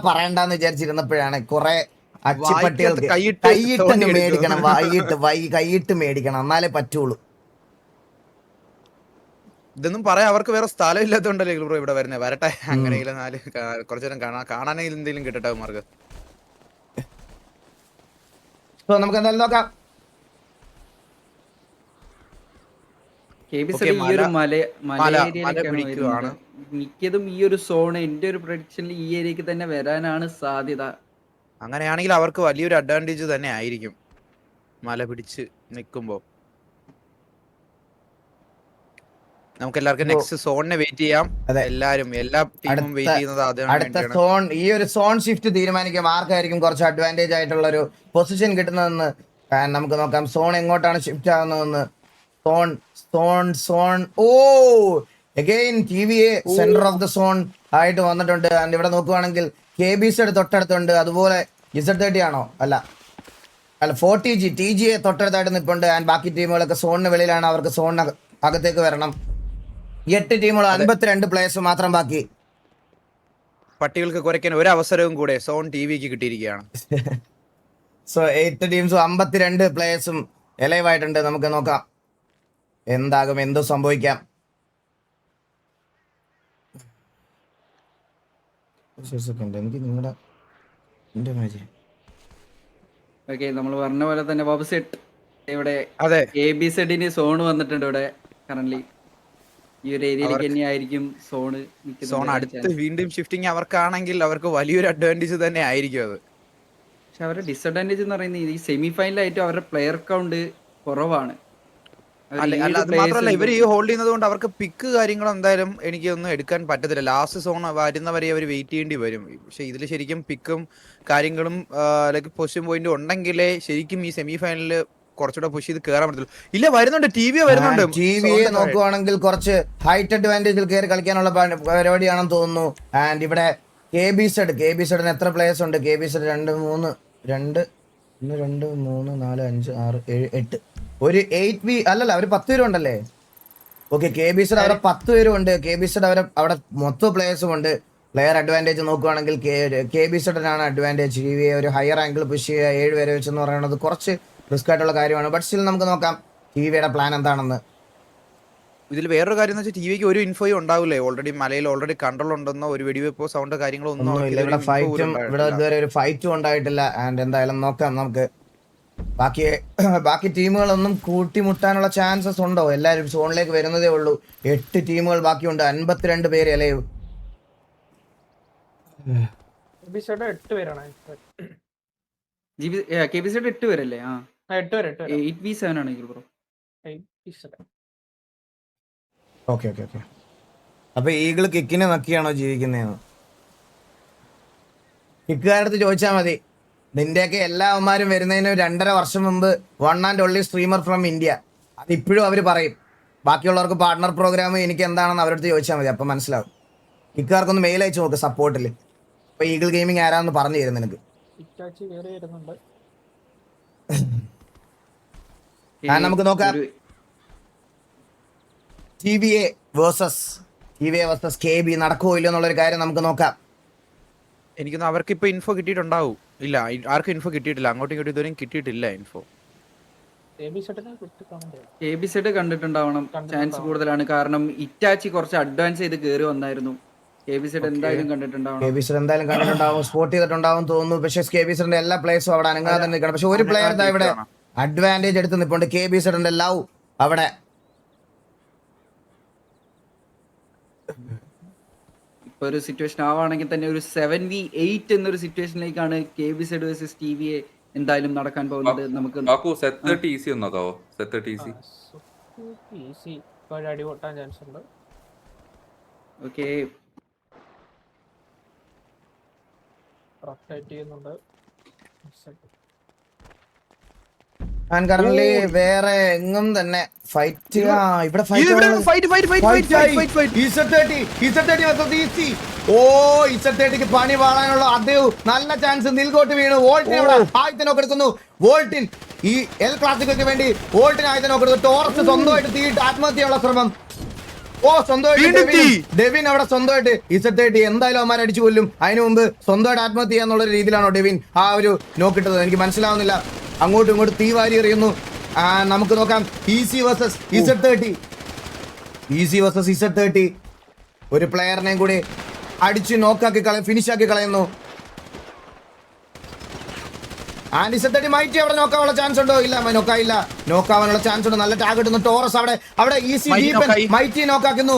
പറയണ്ടെന്ന് വിചാരിച്ചിരുന്നപ്പോഴാണ് കുറെ അച്ചിപ്പട്ടികൾക്ക് കൈയിട്ട് കൈയിട്ടങ്ങ് തോണ്ടി മേടിക്കണം. എടുക്കും. കൈയിട്ട് മേടിക്കണം, എന്നാലേ പറ്റുള്ളൂ. ഇതൊന്നും പറയാൻ അവർക്ക് വേറെ സ്ഥലം ഇല്ലാത്തതുകൊണ്ടല്ലേ ബ്രോ ഇവിടെ വരുന്നത്. വരട്ടെ, അങ്ങനെയെങ്കിലും കുറച്ചു നേരം കാണാനെങ്കിലും എന്തെങ്കിലും കിട്ടട്ടെ അവന്മാർക്ക്. സോ നമുക്ക് എന്തായാലും നോക്കാം. KBZ Okay, ഈ ഒരു മല മല ഏരിയയിലേക്കാണ് പിടിക്കുവാണ്. വരുന്നത്. മിക്കതും ഈ ഒരു സോൺ എന്റെ ഒരു പ്രൊഡിക്ഷനിൽ ഈ ഏരിയക്ക് തന്നെ വരാനാണ് സാധ്യത. അങ്ങനെയാണെങ്കിൽ അവർക്ക് വലിയൊരു അഡ്വാൻറ്റേജ് തന്നെ ആയിരിക്കും മല പിടിച്ച് നിൽക്കുമ്പോ. നമുക്ക് എല്ലാവർക്കും നെക്സ്റ്റ് സോണിനെ വെയിറ്റ് ചെയ്യാം. അതെ. എല്ലാരും എല്ലാ ടീമും വെയിറ്റ് ചെയ്യുന്നത് അടുത്ത അതിനാണ്. സോൺ, ഈ ഒരു സോൺ ഷിഫ്റ്റ് തീരുമാനിക്കും ആർക്കായിരിക്കും കുറച്ച് അഡ്വാൻറ്റേജ് ആയിട്ടുള്ള ഒരു പൊസിഷൻ കിട്ടുന്നതെന്ന്. നമുക്ക് നോക്കാം സോൺ എങ്ങോട്ടാണ് ഷിഫ്റ്റ് ആവുന്നതെന്ന്. Zone oh again TVA centre of the zone ആയിട്ട് വന്നിട്ടുണ്ട്. ആൻഡ് ഇവിടെ നോക്കുവാണെങ്കിൽ KBZ തൊട്ടടുത്തുണ്ട്. അതുപോലെ Z30 ആണോ? അല്ല 40G TGA തൊട്ടടുത്തായിട്ട് നിൽപ്പുണ്ട്. ആൻഡ് ബാക്കി ടീമുകളൊക്കെ സോണിന് വെളിയിലാണ്. അവർക്ക് സോണിന് അകത്തേക്ക് വരണം. 8 ടീമുകൾ, 52 പ്ലേയേഴ്സ് മാത്രം ബാക്കി. പട്ടികൾക്ക് കുറയ്ക്കാൻ ഒരു അവസരവും കൂടെ സോൺ TVക്ക് കിട്ടിയിരിക്കുകയാണ്. സോ 8 ടീംസും 52 പ്ലേയേഴ്സും എലൈവ് ആയിട്ടുണ്ട്. നമുക്ക് നോക്കാം എന്താകും, എന്തോ സംഭവിക്കാം. എനിക്ക് നിങ്ങളുടെ ഓക്കെ, നമ്മൾ പറഞ്ഞ പോലെ തന്നെ ബാബു സെറ്റ് ഇവിടെ അതെ, KBZ സോൺ വന്നിട്ടുണ്ട്. ഇവിടെ കറന്റ് ഈ ഒരു ഏരിയയിലേക്ക് തന്നെയായിരിക്കും സോണ് സോൺ അടുത്ത് വീണ്ടും ഷിഫ്റ്റിംഗ് അവർക്കാണെങ്കിൽ അവർക്ക് വലിയൊരു അഡ്വാൻറ്റേജ് തന്നെ ആയിരിക്കും അത്. പക്ഷെ അവരുടെ ഡിസഡ്വാൻറ്റേജ് എന്ന് പറയുന്നത് ഈ സെമി ഫൈനലായിട്ടും അവരുടെ പ്ലെയർ കൗണ്ട് കുറവാണ്. അല്ല, അത് മാത്രമല്ല ഇവർ ഈ ഹോൾഡ് ചെയ്യുന്നത് കൊണ്ട് അവർക്ക് പിക്ക് കാര്യങ്ങളും എന്തായാലും എനിക്കൊന്നും എടുക്കാൻ പറ്റത്തില്ല. ലാസ്റ്റ് സോൺ വരുന്നവരെ അവർ വെയിറ്റ് ചെയ്യേണ്ടി വരും. പക്ഷെ ഇതിൽ ശരിക്കും പിക്കും കാര്യങ്ങളും ലൈക്ക് പൊസിഷൻ പോയിന്റും ഉണ്ടെങ്കിലേ ശരിക്കും ഈ സെമി ഫൈനലിൽ കുറച്ചുകൂടെ പുഷ് ചെയ്ത് കയറാൻ പറ്റത്തുള്ളൂ. ഇല്ല, വരുന്നുണ്ട് TV വരുന്നുണ്ട്. TV നോക്കുവാണെങ്കിൽ കുറച്ച് ഹൈറ്റ് അഡ്വാൻറ്റേജിൽ കയറി കളിക്കാനുള്ള പരിപാടിയാണെന്ന് തോന്നുന്നു. ആൻഡ് ഇവിടെ KBZ എത്ര പ്ലേയേഴ്സ് ഉണ്ട്? KBZ 2 3 2 3 4 5 6 7 8 ഒരു 8V അല്ലല്ല, അവർ 10 പേരും ഉണ്ടല്ലേ? ഓക്കെ, KBZ അവരെ 10 പേരും ഉണ്ട്. KBZ അവിടെ മൊത്തം പ്ലേയേഴ്സും ഉണ്ട്. പ്ലെയർ അഡ്വാൻറ്റേജ് നോക്കുവാണെങ്കിൽ KBZ-നാണ് അഡ്വാൻറ്റേജ്. TVA ഒരു ഹയർ ആംഗിൾ പുഷ് ചെയ്യുക 7 പേരെ വെച്ചെന്ന് പറയുന്നത് കുറച്ച് റിസ്ക് ആയിട്ടുള്ള കാര്യമാണ്. ബട്ട് സ്റ്റിൽ നമുക്ക് നോക്കാം TVയുടെ പ്ലാൻ എന്താണെന്ന്. ഇതിൽ വേറൊരു കാര്യം എന്ന് വെച്ചാൽ TVക്ക് ഒരു ഇൻഫോയും ഉണ്ടാവില്ലേ. ഓൾറെഡി മലയിൽ ഓൾറെഡി കൺട്രോൾ ഉണ്ടെന്നോ ഒരു വെടിവെപ്പോ സൗണ്ട് കാര്യങ്ങളോ ഒന്നും ഇല്ല. ഇവിടെ ഇതുവരെ ഒരു ഫൈറ്റും ഉണ്ടായിട്ടില്ല. ആൻഡ് എന്തായാലും നോക്കാം നമുക്ക്. ബാക്കി ടീമുകളൊന്നും കൂട്ടിമുട്ടാനുള്ള ചാൻസസ് ഉണ്ടോ? എല്ലാവരും സോണിലേക്ക് വരുന്നതേ ഉള്ളൂ. 8 ടീമുകൾ ബാക്കിയുണ്ട്. 52 പേര് അലൈവ്. KBZ 8 പേരാണ്. KBZ 8 പേരല്ലേ? 8 പേര് 8v7 ആണെങ്കിൽ ബ്രോ. ഓക്കെ. അപ്പൊ ഈഗിൾ കിക്കിനെ നക്കിയാണോ ജീവിക്കുന്നതെന്ന് കിക്കുകാരടുത്ത് ചോദിച്ചാൽ മതി. നിന്റെയൊക്കെ എല്ലാ അവന്മാരും വരുന്നതിന് 2.5 വർഷം മുമ്പ് one and only streamer from India. അത് ഇപ്പോഴും അവർ പറയും. ബാക്കിയുള്ളവർക്ക് പാർട്ണർ പ്രോഗ്രാം എനിക്ക് എന്താണെന്ന് അവരടുത്ത് ചോദിച്ചാൽ മതി, അപ്പം മനസ്സിലാവും. കിക്കുകാർക്കൊന്ന് മെയിൽ അയച്ചു നോക്ക് സപ്പോർട്ടിൽ. അപ്പൊ ഈഗിൾ ഗെയിമിംഗ് ആരാന്ന് പറഞ്ഞു തരും നിനക്ക്. നമുക്ക് നോക്കാം TVA വേഴ്സസ് KB നടക്കുമോ ഇല്ലയോ എന്നുള്ളൊരു കാര്യം നമുക്ക് നോക്കാം. എനിക്കൊന്നും അവർക്ക് ഇപ്പൊ ഇൻഫോ കിട്ടിയിട്ടുണ്ടാവും. ഇല്ല, ആർക്കും ഇൻഫോ കിട്ടിയിട്ടില്ല. അങ്ങോട്ടും ഇങ്ങോട്ടും ഇതുവരെയും കിട്ടിയിട്ടില്ല ഇൻഫോ. KBZ കണ്ടിട്ടുണ്ടാവണം, ചാൻസ് കൂടുതലാണ്. കാരണം ഇറ്റാച്ചി കുറച്ച് അഡ്വാൻസ് ചെയ്ത് കയറി വന്നായിരുന്നു. KBZ എന്തായാലും കണ്ടിട്ടുണ്ടാവും. സ്പോട്ട് ചെയ്തിട്ടുണ്ടാവും തോന്നുന്നു. പക്ഷേ KBZ-ന്റെ എല്ലാ പ്ലേയേഴ്സും അവിടെ അനങ്ങാതെ തന്നെ നിൽക്കണം. പക്ഷെ ഒരു പ്ലെയർ ഇവിടെ അഡ്വാൻറ്റേജ് എടുത്ത് നിൽപ്പുണ്ട്. KBZ-ന്റെ ലവ് അവിടെ. ഇപ്പൊ ഒരു സിറ്റുവേഷൻ ആവുകയാണെങ്കിൽ തന്നെ ഒരു 7v8 എന്നൊരു സിറ്റുവേഷനിലേക്കാണ് KBZ വേഴ്സസ് TVA എന്തായാലും നടക്കാൻ പോകുന്നത്. നമുക്ക് അടി പൊട്ടാൻ ചാൻസ് ഉണ്ട്. ഓക്കെ, ആൻഡ് കറന്റ് വേറെ എങ്ങും തന്നെ ഫൈറ്റ് ഇവിടെ ഇസത്തേട്ടിക്ക് പണി പാടാനുള്ള അദ്ദേഹം നല്ല ചാൻസ് നിൽകോട്ട് വീണു. വോൾട്ടിൻ അവിടെ ആദ്യത്തെ നോക്ക് എടുക്കുന്നു. വോൾട്ടിൻ ഈ എൽ ക്ലാസിക്കോക്ക് വേണ്ടി വോൾട്ടിന് ആദ്യത്തെ നോക്ക് എടുത്തു. ടോറസ് സ്വന്തമായിട്ട് തീയിട്ട് ആത്മഹത്യയുള്ള ശ്രമം. സ്വന്തമായിട്ട് ഡെവിൻ അവിടെ സ്വന്തമായിട്ട് ഇസത്തേട്ടി എന്തായാലും അവന്മാർ അടിച്ചു കൊല്ലും. അതിനു മുമ്പ് സ്വന്തമായിട്ട് ആത്മഹത്യ ചെയ്യാന്നുള്ള രീതിയിലാണോ ഡെവിൻ ആ ഒരു നോക്കിട്ടത്? എനിക്ക് മനസ്സിലാവുന്നില്ല. അങ്ങോട്ടും ഇങ്ങോട്ടും തീ വാരി എറിയുന്നു. നമുക്ക് നോക്കാം ഈസി വേഴ്സസ് ഇസഡ്30 ഒരു പ്ലെയറിനെയും കൂടി അടിച്ച് നോക്കാക്കി ഫിനിഷ് ആക്കി കളയുന്നു. ആൻഡ് ഇസഡ്30 മൈറ്റി അവിടെ നോക്കാനുള്ള ചാൻസ് ഉണ്ടോ? ഇല്ല, നോക്കായില്ല. നോക്കാവാനുള്ള ചാൻസ് ഉണ്ട്. നല്ല ടാഗ് ഇടുന്നു. ടോറസ് അവിടെ ഈസി മൈറ്റി നോക്കാക്കുന്നു.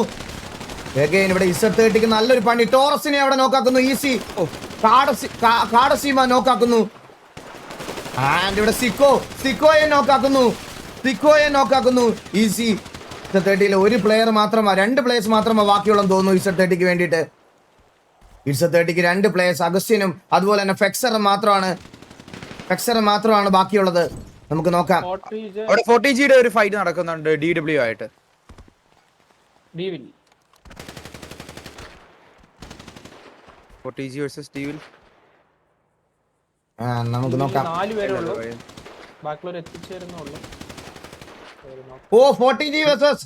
അഗൈൻ ഇവിടെ ഇസഡ്30ക്ക് നല്ലൊരു പണി. ടോറസിനെ അവിടെ നോക്കാക്കുന്നു. ഈസി കാടസീമ നോക്കാക്കുന്നു. ആൻഡ് ഇവിടെ സിക്കോയെ നോക്കാക്കുന്നു. ഈസി ഇസഡ്30 ഒരു പ്ലെയർ മാത്രമാ, 2 പ്ലേയേഴ്സ് മാത്രമാ ബാക്കിയുള്ളതെന്ന് തോന്നുന്നു ഇസഡ്30ക്ക് വേണ്ടിയിട്ട്. ഇസഡ്30ക്ക് 2 പ്ലേയേഴ്സ്, അഗസ്റ്റിനും അതുപോലെ തന്നെ ഫെക്സറും മാത്രമാണ് ബാക്കിയുള്ളത്. നമുക്ക് നോക്കാം. അവിടെ 40Gയുടെ ഒരു ഫൈറ്റ് നടക്കുന്നുണ്ട് DW ആയിട്ട്. ഡീവിൽ 40G വേഴ്സസ് ഡീവിൽ. നമുക്ക് നോക്കാം. 4 പേരേ ഉള്ളൂ, ബാക്കിയുള്ളവർ എത്തിച്ചേരുന്നുള്ളൂ. 40G വേഴ്സസ്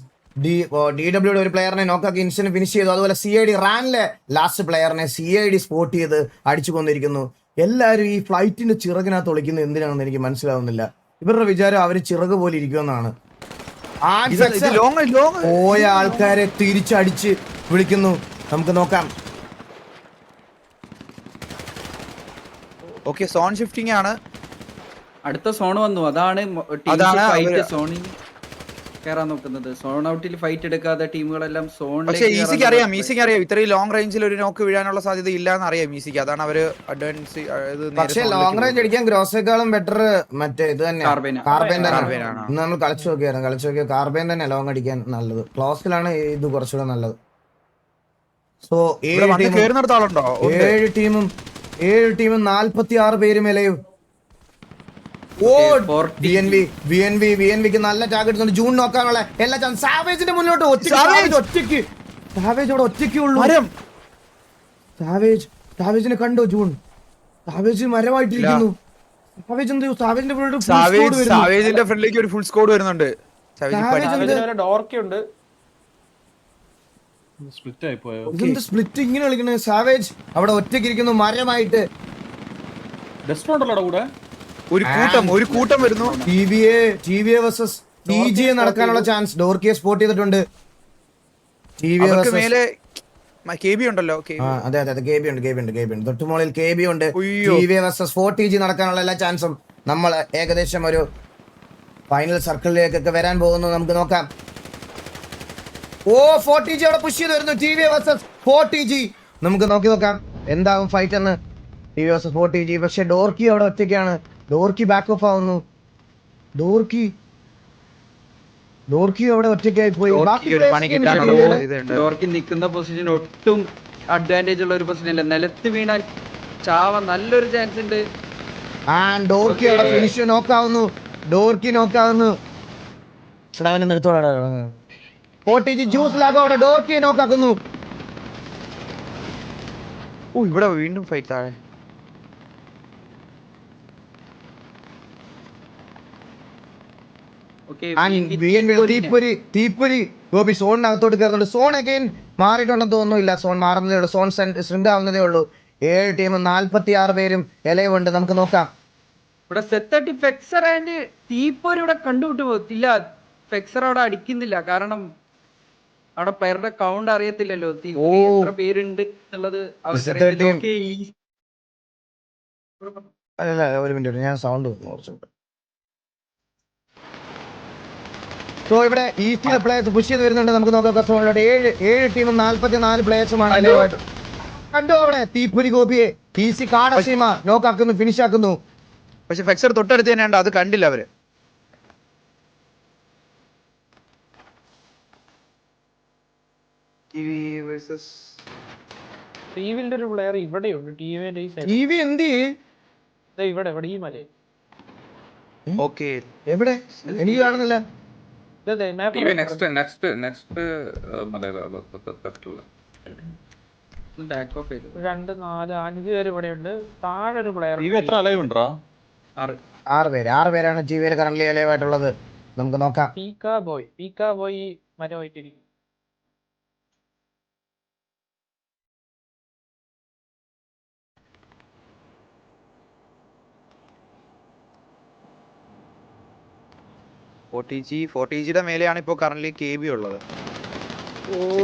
DWയുടെ ഒരു പ്ലെയറിനെ നോക്കാക്കി ഇൻസ്റ്റന്റ് ഫിനിഷ് ചെയ്തു. അതുപോലെ CID റാനിലെ ലാസ്റ്റ് പ്ലെയറിനെ CID സ്പോട്ട് ചെയ്ത് അടിച്ചു കൊന്നിരിക്കുന്നു. എല്ലാവരും ഈ ഫ്ലൈറ്റിന്റെ ചിറകിനകത്ത് ഒളിക്കുന്നത് എന്തിനാണെന്ന് എനിക്ക് മനസ്സിലാവുന്നില്ല. ഇവരുടെ വിചാരം അവര് ചിറക് പോലെ ഇരിക്കുമെന്നാണ്. പോയ ആൾക്കാരെ തിരിച്ചടിച്ച് വിളിക്കുന്നു. നമുക്ക് നോക്കാം. ഓക്കെ, സോൺ ഷിഫ്റ്റിംഗ് ആണ്. അടുത്ത സോൺ വന്നു. അതാണ് സോണിൽ കയറാൻ നോക്കുന്നത്. സോൺ ഔട്ടിൽ ഫൈറ്റ് എടുക്കാതെ ടീമുകളെല്ലാം പക്ഷേ ഈസിക്ക് അറിയാം ഇത്രയും ലോങ് റേഞ്ചിൽ ഒരു നോക്ക് വീഴാനുള്ള സാധ്യത ഇല്ലാന്ന് അറിയാം ഈസിക്ക്. അതാണ് അവര് അഡ്വാൻസ്. പക്ഷേ ലോങ് റേഞ്ച് അടിക്കാൻ ഗ്രോസേക്കാളും ബെറ്റർ മറ്റേ ഇത് തന്നെ കാർബൈൻ തന്നെയാണ്. ഇന്ന് നമ്മൾ കളിച്ചു നോക്കിയ കാർബൈൻ തന്നെ ലോങ് അടിക്കാൻ നല്ലത്. ക്ലോസിലാണ് ഇത് കുറച്ചുകൂടെ നല്ലത്. സോ 7 ടീമും 46 പേര് മേലെയും. വിഎൻവിക്ക് നല്ല ടാഗ് എടുത്തുണ്ട്. ജൂൺ നോക്കാനുള്ള എല്ലാ ചാൻസ്. സാവേജിന്റെ മുന്നോട്ട് ഒറ്റയ്ക്ക് ഉള്ളൂ. സാവേജിനെ കണ്ടോ? June savage മരമായിട്ടിരിക്കുന്നു. സാവേജിന്റെ ഫ്രണ്ടിലേക്ക് ഒരു ഫുൾ സ്കോഡ് വരുന്നുണ്ട്. സ്പ്ലിറ്റ് ഇങ്ങനെ കളിക്കുന്നത്. സാവേജ് അവിടെ ഒറ്റയ്ക്ക് ഇരിക്കുന്നു മരമായിട്ട്. ഒരു കൂട്ടം വരുന്നു. TVA വേഴ്സസ് TGA നടക്കാനുള്ള ചാൻസ് ഡോർക്കിയെ സ്പോട്ട് ചെയ്തിട്ടുണ്ട്. മേലെ KB ഉണ്ടല്ലോ. അതെ KB ഉണ്ട്. തൊട്ടുമോളിൽ KB ഉണ്ട്. TVA വേഴ്സസ് 40G നടക്കാനുള്ള എല്ലാ ചാൻസും. നമ്മൾ ഏകദേശം ഒരു ഫൈനൽ സർക്കിളിലേക്കൊക്കെ വരാൻ പോകുന്നു. നമുക്ക് നോക്കാം. 40G അവിടെ പുഷ് ചെയ്ത് വരുന്നു. TVA versus 40G. നമുക്ക് നോക്കാം എന്താവും ഫൈറ്റ് എന്ന്. TVA versus 40G. പക്ഷെ ഡോർക്കി അവിടെ ഒറ്റയ്ക്കാണ്. ഡോർക്കി ബാക്ക് ഓഫ് ആവുന്നു. ഡോർക്കി അവിടെ ഒറ്റയ്ക്കായി പോയി. ഡോർക്കി നിൽക്കുന്ന പൊസിഷൻ ഒട്ടും അഡ്വാൻറ്റേജ് ഉള്ള ഒരു പൊസിഷൻ അല്ല. നിലത്ത് വീണാൽ ചാവാൻ നല്ലൊരു ചാൻസ് ഉണ്ട്. ഡോർക്കി അവിടെ ഫിനിഷ് നോക്കാവുന്നു. 40G ജ്യൂസിലാകോ അവിടെ ഡോർക്കിയെ നോക്കാക്കുന്നു. ഇവിടെ വീണ്ടും ഫൈറ്റ് താഴെ. തീപ്പൊരി ഗോപി സോണിനകത്തോട്ട് കയറുന്നുണ്ട്. സോൺ അഗൈൻ മാറിയിട്ടുണ്ടെന്ന് തോന്നുന്നില്ല. സോൺ മാറുന്നതേ ഉള്ളൂ. സോൺ സ്ട്രിൻഡ് ആവുന്നതേ ഉള്ളൂ. 7 ടീമും 46 പേരും ഇലയുണ്ട്. നമുക്ക് നോക്കാം. ഇവിടെ സെറ്റ് ഫെക്സർ ആൻഡ് തീപ്പൊരി ഇവിടെ കണ്ടുവിട്ടു പോകത്തില്ല. ഫെക്സർ അവിടെ അടിക്കുന്നില്ല. കാരണം അവിടെ പ്ലെയറുടെ കൗണ്ട് അറിയത്തില്ലല്ലോ. എത്ര പേരുണ്ട് എന്നുള്ളത് ഒരു മിനിറ്റ്, ഞാൻ സൗണ്ട് കുറച്ചുണ്ട്. സോ ഇവിടെ ഈസ്റ്റ് പ്ലേയേഴ്സ് പുഷ് ചെയ്ത് വരുന്നുണ്ട്. നമുക്ക് നോക്കാം. 7 ടീമും 44 പ്ലേയേഴ്സുമാണ്. കണ്ടോ അവിടെ തീപ്പൊരി ഗോപിയെ ഈസി കാടസീമ നോക്കാക്കുന്നു, ഫിനിഷ് ആക്കുന്നു. പക്ഷെ ഫെക്സർ തൊട്ടടുത്ത് തന്നെയുണ്ട്, അത് കണ്ടില്ല അവര്. ടീവിന്റെ ഒരു പ്ലെയർ ഇവിടെയുണ്ട്. TV എന്ത് ഇവിടെ ഈ മല ഓക്കെ എവിടെ എനിക്ക് കാണുന്നില്ല. ബാക്ക് ഓഫ് ചെയ്തു. 2 4 5 പേര് ഇവിടെ ഉണ്ട്. താഴെ ഒരു പ്ലെയർ. എത്ര അലൈവ് ഉണ്ടോ? 6 പേരാണ് ടിവിയിൽ കറന്റ് അലൈവ് ആയിട്ടുള്ളത്. നമുക്ക് നോക്കാം. പീക്കാ ബോയ് മരമായിട്ടിരിക്കും. ഫോർട്ടി ജിയുടെ മേലെയാണ് ഇപ്പൊ കറന്റ് KB ഉള്ളത്.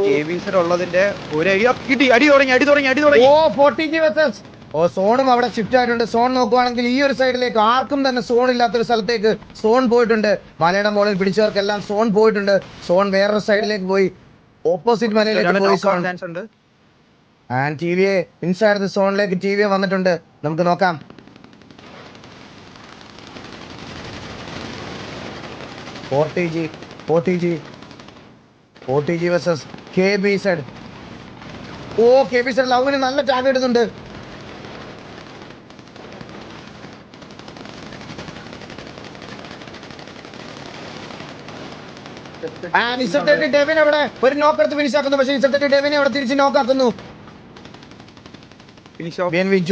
KB ഉള്ളതിന്റെ ഒരു കിട്ടി. അടി തുടങ്ങി. ഓ 40G versus സോണും അവിടെ ഷിഫ്റ്റ് ആയിട്ടുണ്ട്. സോൺ നോക്കുവാണെങ്കിൽ ഈ ഒരു സൈഡിലേക്ക് ആർക്കും തന്നെ സോൺ ഇല്ലാത്തൊരു സ്ഥലത്തേക്ക് സോൺ പോയിട്ടുണ്ട്. മലയുടെ മുകളിൽ പിടിച്ചവർക്കെല്ലാം സോൺ പോയിട്ടുണ്ട്. സോൺ വേറൊരു സൈഡിലേക്ക് പോയി, ഓപ്പോസിറ്റ് മലയിലേക്ക് പോയി zone. And TVA inside the സോണിലേക്ക് TVA വന്നിട്ടുണ്ട്. നമുക്ക് നോക്കാം. Forty G versus KBZ. Oh KBZ ലവിന് നല്ല ടാഗ് ഇടുന്നുണ്ട്. ഡെവിൻ അവിടെ ഒരു നോക്ക് എടുത്ത് ഫിനിഷ് ആക്കുന്നു. പക്ഷേ ഇസെറ്റ് ഡെവിനെ അവിടെ തിരിച്ച് നോക്ക് ആക്കുന്നു.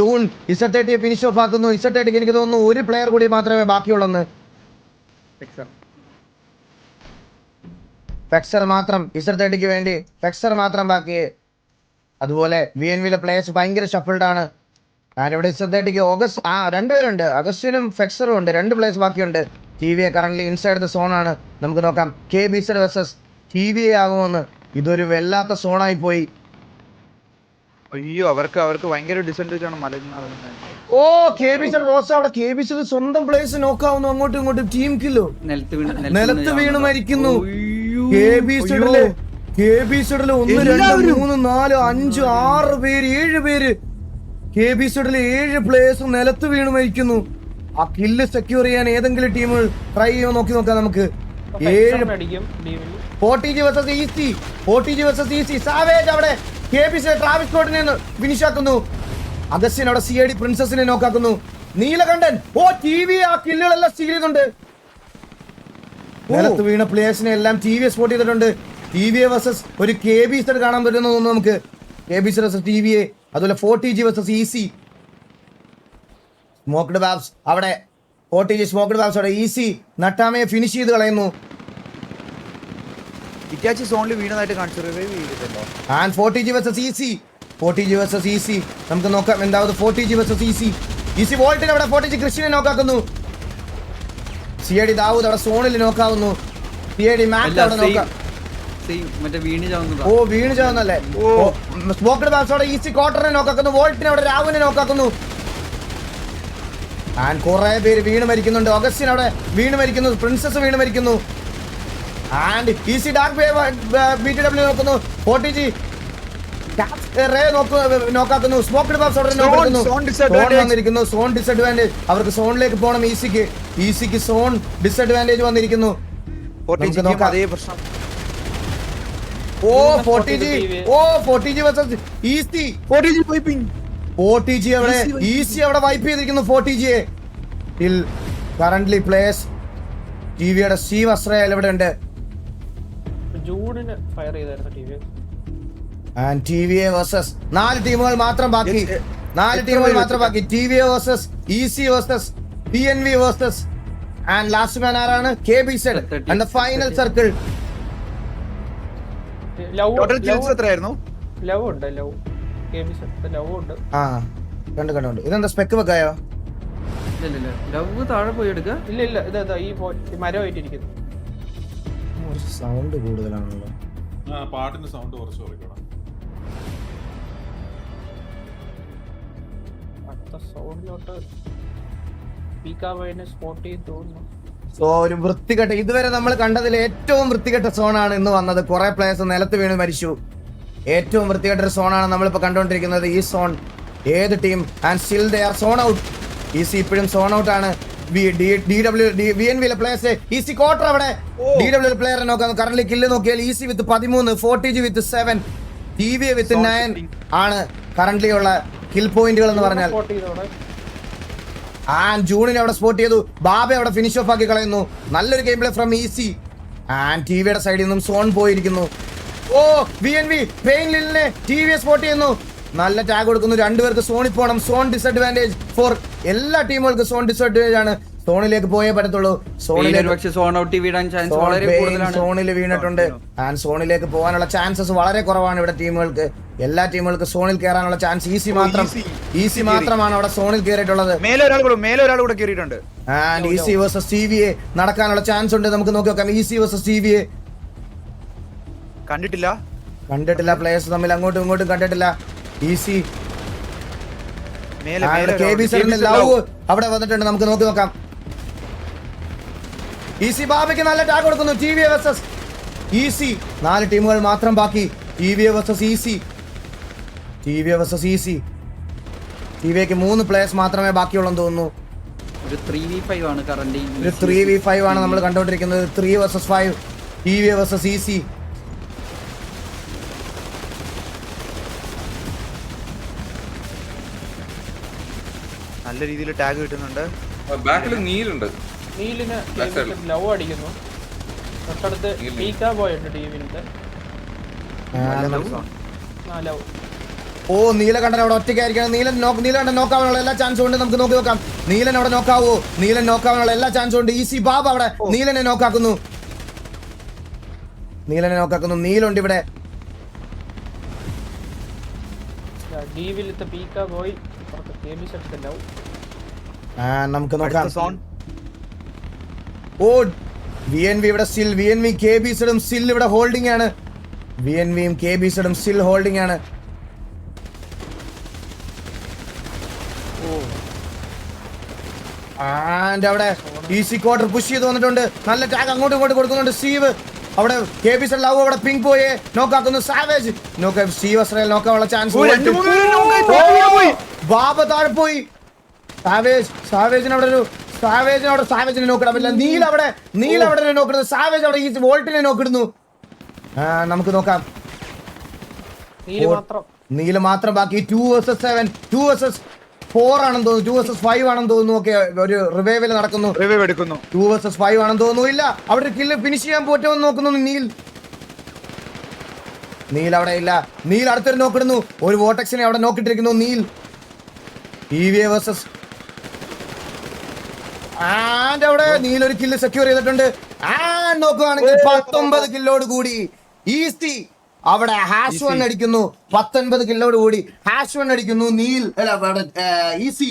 ജൂൺ ഇസെറ്റ് ഫിനിഷ് ഓഫ് ആക്കുന്നു. ഇസെറ്റ് എനിക്ക് തോന്നുന്നു ഒരു പ്ലെയർ കൂടി മാത്രമേ ബാക്കിയുള്ളൂ. ഫെക്സർ മാത്രം, ഇസെറ്റ് വേണ്ടി ഫെക്സർ മാത്രം ബാക്കി. അതുപോലെ VNVയിലെ പ്ലേയേഴ്സ് ഭയങ്കര ഷഫിൾഡ് ആണ്. ഇവിടെ ഇസെറ്റ് ഓഗസ്റ്റ് രണ്ടുപേരുണ്ട്, അഗസ്റ്റിനും ഫെക്സറും ഉണ്ട്. 2 പ്ലേയേഴ്സ് ബാക്കിയുണ്ട്. TVA current inside the zone ആണ്. നമുക്ക് നോക്കാം KBZ versus TVA ആകുമെന്ന്. ഇതൊരു വല്ലാത്ത സോണായി പോയി. അയ്യോ, അവർക്ക് ഭയങ്കര ഡിസഡ്വാൻറ്റേജ് ആണ് മല. ഓ KBZ റോസ് അവിടെ. KBZ സ്വന്തം പ്ലേയേഴ്സ് നോക്കാവുന്നു. അങ്ങോട്ടും ഇങ്ങോട്ടും ടീം കില്ലോ. നിലത്ത് വീണ് മരിക്കുന്നു. KBZലെ 1 2 3 4 5 6 പേര് 7 പേര് KBZലെ 7 പ്ലേയേഴ്സ് നിലത്ത് വീണ് മരിക്കുന്നു. ആ കില്ല് സെക്യൂർ ചെയ്യാൻ ഏതെങ്കിലും ടീമുകൾ ട്രൈ ചെയ്യാൻ നോക്കാം നമുക്ക്. 40G versus EC. സാവേജ് അവിടെ KBZ ട്രാവിസ് സ്കോട്ടിനെ ഫിനിഷ് ആക്കുന്നു. അഗസ്റ്റിൻ അവിടെ CID പ്രിൻസസിനെ നോക്കാക്കുന്നു. നീലകണ്ഠൻ TV ആ കില്ലുകളെല്ലാം സ്റ്റീൽ ചെയ്യുന്നുണ്ട്. നിലത്ത് വീണ പ്ലേയേഴ്സിനെ എല്ലാം TVA സ്പോട്ട് ചെയ്തിട്ടുണ്ട്. TVA versus ഒരു KBZ കാണാൻ പറ്റുന്ന തോന്നുന്നു നമുക്ക്. KBZ versus TVA. അതുപോലെ 40G versus EC. Smoked BAPS അവിടെ 40G സ്മോക്ഡ് ബാബ്സ് അവിടെ EC നട്ടാമയെ ഫിനിഷ് ചെയ്ത് കളയുന്നു. ഇറ്റാച്ചി സോണിൽ വീണതായിട്ട് കാണിച്ചു. റിവൈവ് ചെയ്തിട്ടുണ്ടോ? And 40G versus EC. നമുക്ക് നോക്കാം എന്താவது 40G versus EC വോൾട്ടിൽ അവിടെ 40G ക്രിസ്ത്യനെ നോക്കാക്കുന്നു. CID ദാവൂദ് അവിടെ സോണിൽ നോക്കാവുന്നു. CID മാറ്റ് അവിടെ നോക്കാം. വീണ് ചാവുന്നല്ലേ. സ്മോക്ഡ് ബാബ്സ് അവിടെ EC ക്വാർട്ടറിനെ നോക്കാക്കുന്നു. വോൾട്ടിനെ അവിടെ രാവുവിനെ നോക്കാക്കുന്നു. ആൻഡ് കുറെ പേര് വീണ് മരിക്കുന്നുണ്ട്. ഓഗസ്റ്റിൻ അവിടെ വീണ് മരിക്കുന്നു. പ്രിൻസസ് വീണ് മരിക്കുന്നു. ആൻഡ് EC ഡാർക്ക് BTW നോക്കുന്നു. 40G നോക്കാക്കുന്നു. സ്മോക്ഡ് ബാബ്സ് അവിടെ വന്നിരിക്കുന്നു. Zone disadvantage. അവർക്ക് സോണിലേക്ക് പോകണം. ECക്ക് സോൺ ഡിസഡ്വാൻറ്റേജ് വന്നിരിക്കുന്നു. 40G versus EC. 40G അവിടെ EC അവിടെ വൈപ്പ് ചെയ്തിരിക്കുന്നു. 40Gയെ കറന്റ്ലി പ്ലേയേഴ്സ് TVയുടെ സ്റ്റീവ് അസ്രയേൽ ഇവിടെ ഉണ്ട്. ജൂണിന് ഫയർ ചെയ്തായിരുന്നു TVA. ആൻഡ് TVA versus 4 ടീമുകൾ മാത്രം ബാക്കി. TVA versus EC versus PNV versus and last man ആരാണ്? KBZ and the final circle. Total kills എത്രയായിരുന്നു? ലവ് ഉണ്ട്. KBZ ലവ് ഉണ്ട്. കണ്ടു. ഇതെന്താ സ്പെക്ക് വെക്കായോ? ലവ് താഴെ പോയി എടുക്കുക. ഇല്ല ഇതാ ഈ മരമായിട്ടിരിക്കുന്നു. സൗണ്ട് കൂടുതലാണല്ലോ. പാട്ടിന്റെ സൗണ്ട് കുറച്ച് കുറയ്ക്കണം. അടുത്ത സൗണ്ടിലോട്ട് പീക്കാവൈനെ സ്പോട്ട് ചെയ്ത് തോന്നുന്നു. സോ ഒരു വൃത്തികെട്ട, ഇതുവരെ നമ്മൾ കണ്ടതിൽ ഏറ്റവും വൃത്തികെട്ട സോണാണ് ഇന്ന് വന്നത്. കുറെ പ്ലേയേഴ്സ് നിലത്ത് വീണ് മരിച്ചു. ഏറ്റവും വൃത്തികെട്ട ഒരു സോണാണ് നമ്മളിപ്പോൾ കണ്ടുകൊണ്ടിരിക്കുന്നത്. ഈ സോൺ ഏത് team and still they are sown out. EC ഇപ്പോഴും സോൺ ഔട്ട് ആണ്. VNVയിലെ പ്ലേയേഴ്സ് EC ക്വാർട്ടർ അവിടെ DW പ്ലെയറെ നോക്കാം. കറന്റ് കില്ല് നോക്കിയാൽ EC വിത്ത് 13, 40G വിത്ത് 7, TVA വിത്ത് 9 ആണ് കറന്റ്ലി ഉള്ള കിൽ പോയിന്റുകൾ എന്ന് പറഞ്ഞാൽ. ആൻഡ് ജൂണിനെ അവിടെ സ്പോട്ട് ചെയ്തു. ബാബ അവിടെ ഫിനിഷ് ഓഫ് ആക്കി കളയുന്നു. നല്ലൊരു game play from easy. And ടിവിയുടെ സൈഡിൽ നിന്നും സോൺ പോയിരിക്കുന്നു. ഓ VNV പെയിൻലിനെ ടിവിയെ സ്പോട്ട് ചെയ്യുന്നു. നല്ല ടാഗ് കൊടുക്കുന്നു. രണ്ടുപേർക്ക് സോണിൽ പോകണം. സോൺ ഡിസഡ്വാൻറ്റേജ് ഫോർ എല്ലാ ടീമുകൾക്കും. സോൺ ഡിസഡ്വാൻറ്റേജ് ആണ്. സോണിലേക്ക് പോയേ പറ്റത്തുള്ളൂ. പക്ഷേ സോൺ ഔട്ട് വീഴാൻ ചാൻസ് വളരെ കൂടുതലാണ്. സോണിൽ വീണിട്ടുണ്ട്. ആൻഡ് സോണിലേക്ക് പോകാനുള്ള ചാൻസസ് വളരെ കുറവാണ് ഇവിടെ ടീമുകൾക്ക്. എല്ലാ ടീമുകൾക്ക് സോണിൽ കയറാനുള്ള ചാൻസ് ഈസി മാത്രമാണ് അവിടെ സോണിൽ കയറിയിട്ടുള്ളത്. മേലെ ഒരാൾ കൂടെ കയറിയിട്ടുണ്ട്. ആൻഡ് ഈസി വേഴ്സസ് TVA നടക്കാനുള്ള ചാൻസ് ഉണ്ട്. നമുക്ക് നോക്കി നോക്കാം. ഈസി വേഴ്സസ് TVA കണ്ടിട്ടില്ല. പ്ലേയേഴ്സ് തമ്മിൽ അങ്ങോട്ടും ഇങ്ങോട്ടും കണ്ടിട്ടില്ല. ഈസി ലവ് അവിടെ വന്നിട്ടുണ്ട്. നമുക്ക് നോക്കി നോക്കാം. ഈസി ബാബയ്ക്ക് നല്ല ടാഗ് കൊടുക്കുന്നു. TVA versus easy. 4 ടീമുകൾ മാത്രം ബാക്കി. TVA versus easy. TVAക്ക് 3 പ്ലേയേഴ്സ് മാത്രമേ ബാക്കിയുള്ളൂ തോന്നുന്നു. ഒരു 3v5 ആണ് കറന്റ്. ഒരു 3v5 ആണ് നമ്മൾ കണ്ടുകൊണ്ടിരിക്കുന്നത്. 3 വേഴ്സസ് 5 TVA വേഴ്സസ് ഈസി. നല്ല രീതിയിൽ ടാഗ് കിട്ടുന്നുണ്ട്. ബാക്കിൽ നീലുണ്ട്. നീലിന് ലവ് അടിക്കുന്നു. തൊട്ടടുത്ത് പീക്കാ പോയുണ്ട് ടീമിന്റെ. ലവ്. ഓ നീലകണ്ഠൻ അവിടെ ഒറ്റയ്ക്കായിരിക്കണം. നീലൻ നോക്കാവാനുള്ള എല്ലാ ചാൻസും ഉണ്ട്. നമുക്ക് നോക്കി നോക്കാം. നീലൻ അവിടെ നോക്കാവോ? നീലൻ നോക്കാവാനുള്ള എല്ലാ ചാൻസും ഉണ്ട്. ഈസി ബാബ അവിടെ നീലനെ നോക്കാക്കുന്നു. നീലുണ്ട് ഇവിടെ. ഡീവിലത്തെ പീക്കാ പോയി. ലവ്. നമുക്ക് നോക്കാം. ഓ VNV ഇവിടെ സ്റ്റിൽ. VNV KBZും സ്റ്റിൽ ഇവിടെ ഹോൾഡിംഗ് ആണ്. VNVയും KBZും സ്റ്റിൽ ഹോൾഡിംഗ് ആണ്. ആൻഡ് അവിടെ ഈസി ക്വാർട്ടർ പുഷ് ചെയ്ത് വന്നിട്ടുണ്ട്. നല്ല ടാഗ് അങ്ങോട്ടും ഇങ്ങോട്ടും കൊടുക്കുന്നുണ്ട്. സ്റ്റീവ് അവിടെ KBZ ലവ് അവിടെ പിങ്ക് പോയെ നോക്കാക്കുന്നു. സാവേജ് സ്റ്റീവ് അസ്രയേൽ നോക്കാനുള്ള ചാൻസ്. ബാബ താഴെ പോയി. സാവേജിനെ നോക്കിടാൻ പറ്റില്ല. നീൽ അവിടെ നോക്കിടുന്നു. സാവേജ് അവിടെ ഈ വോൾട്ടിനെ നോക്കിടുന്നു. നമുക്ക് നോക്കാം. നീല് മാത്രം ബാക്കി. 2 വേഴ്സസ് 7 2 വേഴ്സസ് 4 ആണെന്ന് തോന്നുന്നു. 2 വേഴ്സസ് 5 ആണെന്ന് തോന്നുന്നു. ഓക്കെ ഒരു റിവൈവൽ നടക്കുന്നു. 2 വേഴ്സസ് 5 ആണെന്ന് തോന്നുന്നു. ഇല്ല അവിടെ കില്ല് ഫിനിഷ് ചെയ്യാൻ പറ്റുമെന്ന് നോക്കുന്നു. നീൽ അവിടെ ഇല്ല. നീൽ അടുത്തൊരു നോക്കിടുന്നു. ഒരു വോട്ടക്സിനെ അവിടെ നോക്കിട്ടിരിക്കുന്നു. നീൽ TVA വേഴ്സസ് ആൻഡ് അവിടെ നീൽ ഒരു കില്ല് സെക്യൂർ ചെയ്തിട്ടുണ്ട്. ആൻഡ് നോക്കുകയാണെങ്കിൽ 19 കില്ലോട് കൂടി ഈസി അവിടെ #1 അടിക്കുന്നു. 19 കില്ലോട് കൂടി #1 അടിക്കുന്നു. നീൽ ഈസി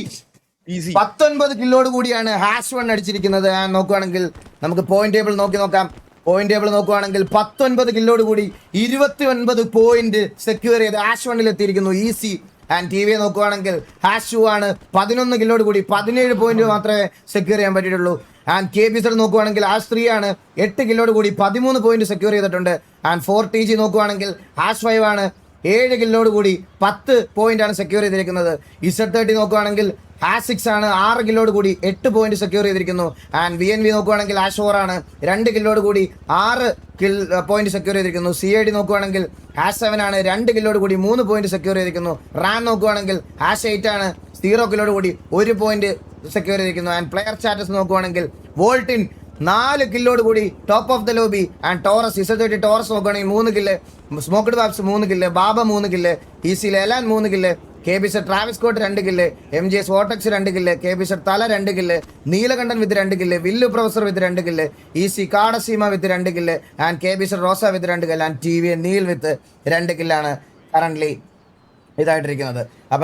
19 കില്ലോട് കൂടിയാണ് #1 അടിച്ചിരിക്കുന്നത്. നോക്കുകയാണെങ്കിൽ നമുക്ക് പോയിന്റ് ടേബിൾ നോക്കാം. പോയിന്റ് ടേബിൾ നോക്കുകയാണെങ്കിൽ 19 കില്ലോട് കൂടി 29 പോയിന്റ് സെക്യൂർ ചെയ്ത് #1 എത്തിയിരിക്കുന്നു ഈസി. ആൻഡ് TVA നോക്കുകയാണെങ്കിൽ #2 ആണ്. 11 കില്ലോട് കൂടി 17 പോയിന്റ് മാത്രമേ സെക്യൂർ ചെയ്യാൻ പറ്റിയിട്ടുള്ളൂ. ആൻഡ് KBZ നോക്കുകയാണെങ്കിൽ #3 ആണ്. 8 കില്ലോട് കൂടി 13 പോയിന്റ് സെക്യൂർ ചെയ്തിട്ടുണ്ട്. ആൻഡ് 4TG നോക്കുകയാണെങ്കിൽ #5 ആണ്. 7 കില്ലോട് കൂടി 10 പോയിന്റ് ആണ് സെക്യൂർ ചെയ്തിരിക്കുന്നത്. Z30 നോക്കുകയാണെങ്കിൽ #6 ആണ്. 6 കില്ലോട് കൂടി 8 പോയിന്റ് സെക്യൂർ ചെയ്തിരിക്കുന്നു. ആൻഡ് VNV നോക്കുകയാണെങ്കിൽ #4 ആണ്. 2 കില്ലോട് കൂടി 6 പോയിന്റ് സെക്യൂർ ചെയ്തിരിക്കുന്നു. CID നോക്കുകയാണെങ്കിൽ #7 ആണ്. 2 കില്ലോട് കൂടി 3 പോയിന്റ് സെക്യൂർ ചെയ്തിരിക്കുന്നു. റാൻ നോക്കുകയാണെങ്കിൽ #8 ആണ്. 0 കില്ലോട് കൂടി 1 പോയിന്റ് സെക്യൂർ ചെയ്തിരിക്കുന്നു. ആൻഡ് പ്ലെയർ സ്റ്റാറ്റസ് നോക്കുകയാണെങ്കിൽ വോൾട്ടിൻ 4 കില്ലോട് കൂടി top of the lobby. And Taurus Z30 Taurus നോക്കുകയാണെങ്കിൽ 3 കില്ല്. സ്മോക്ക്ഡ് വാപ്സ് 3 കില്ല്. ബാബ 3 കില്ല്. ഈസി ലെലാൻ 3 kill. KBZ Travis Scott 2 kill. MJS Vortex 2 kill. KBZ തല 2 kill. Neelakantan with 2 kill. Villu professor with 2 kill. Easy കാടസീമ with 2 kill. And KBZ Rosa with 2 kill. And TVA Neil with 2 കില്ലാണ് current ഇതായിട്ടിരിക്കുന്നത്. അപ്പം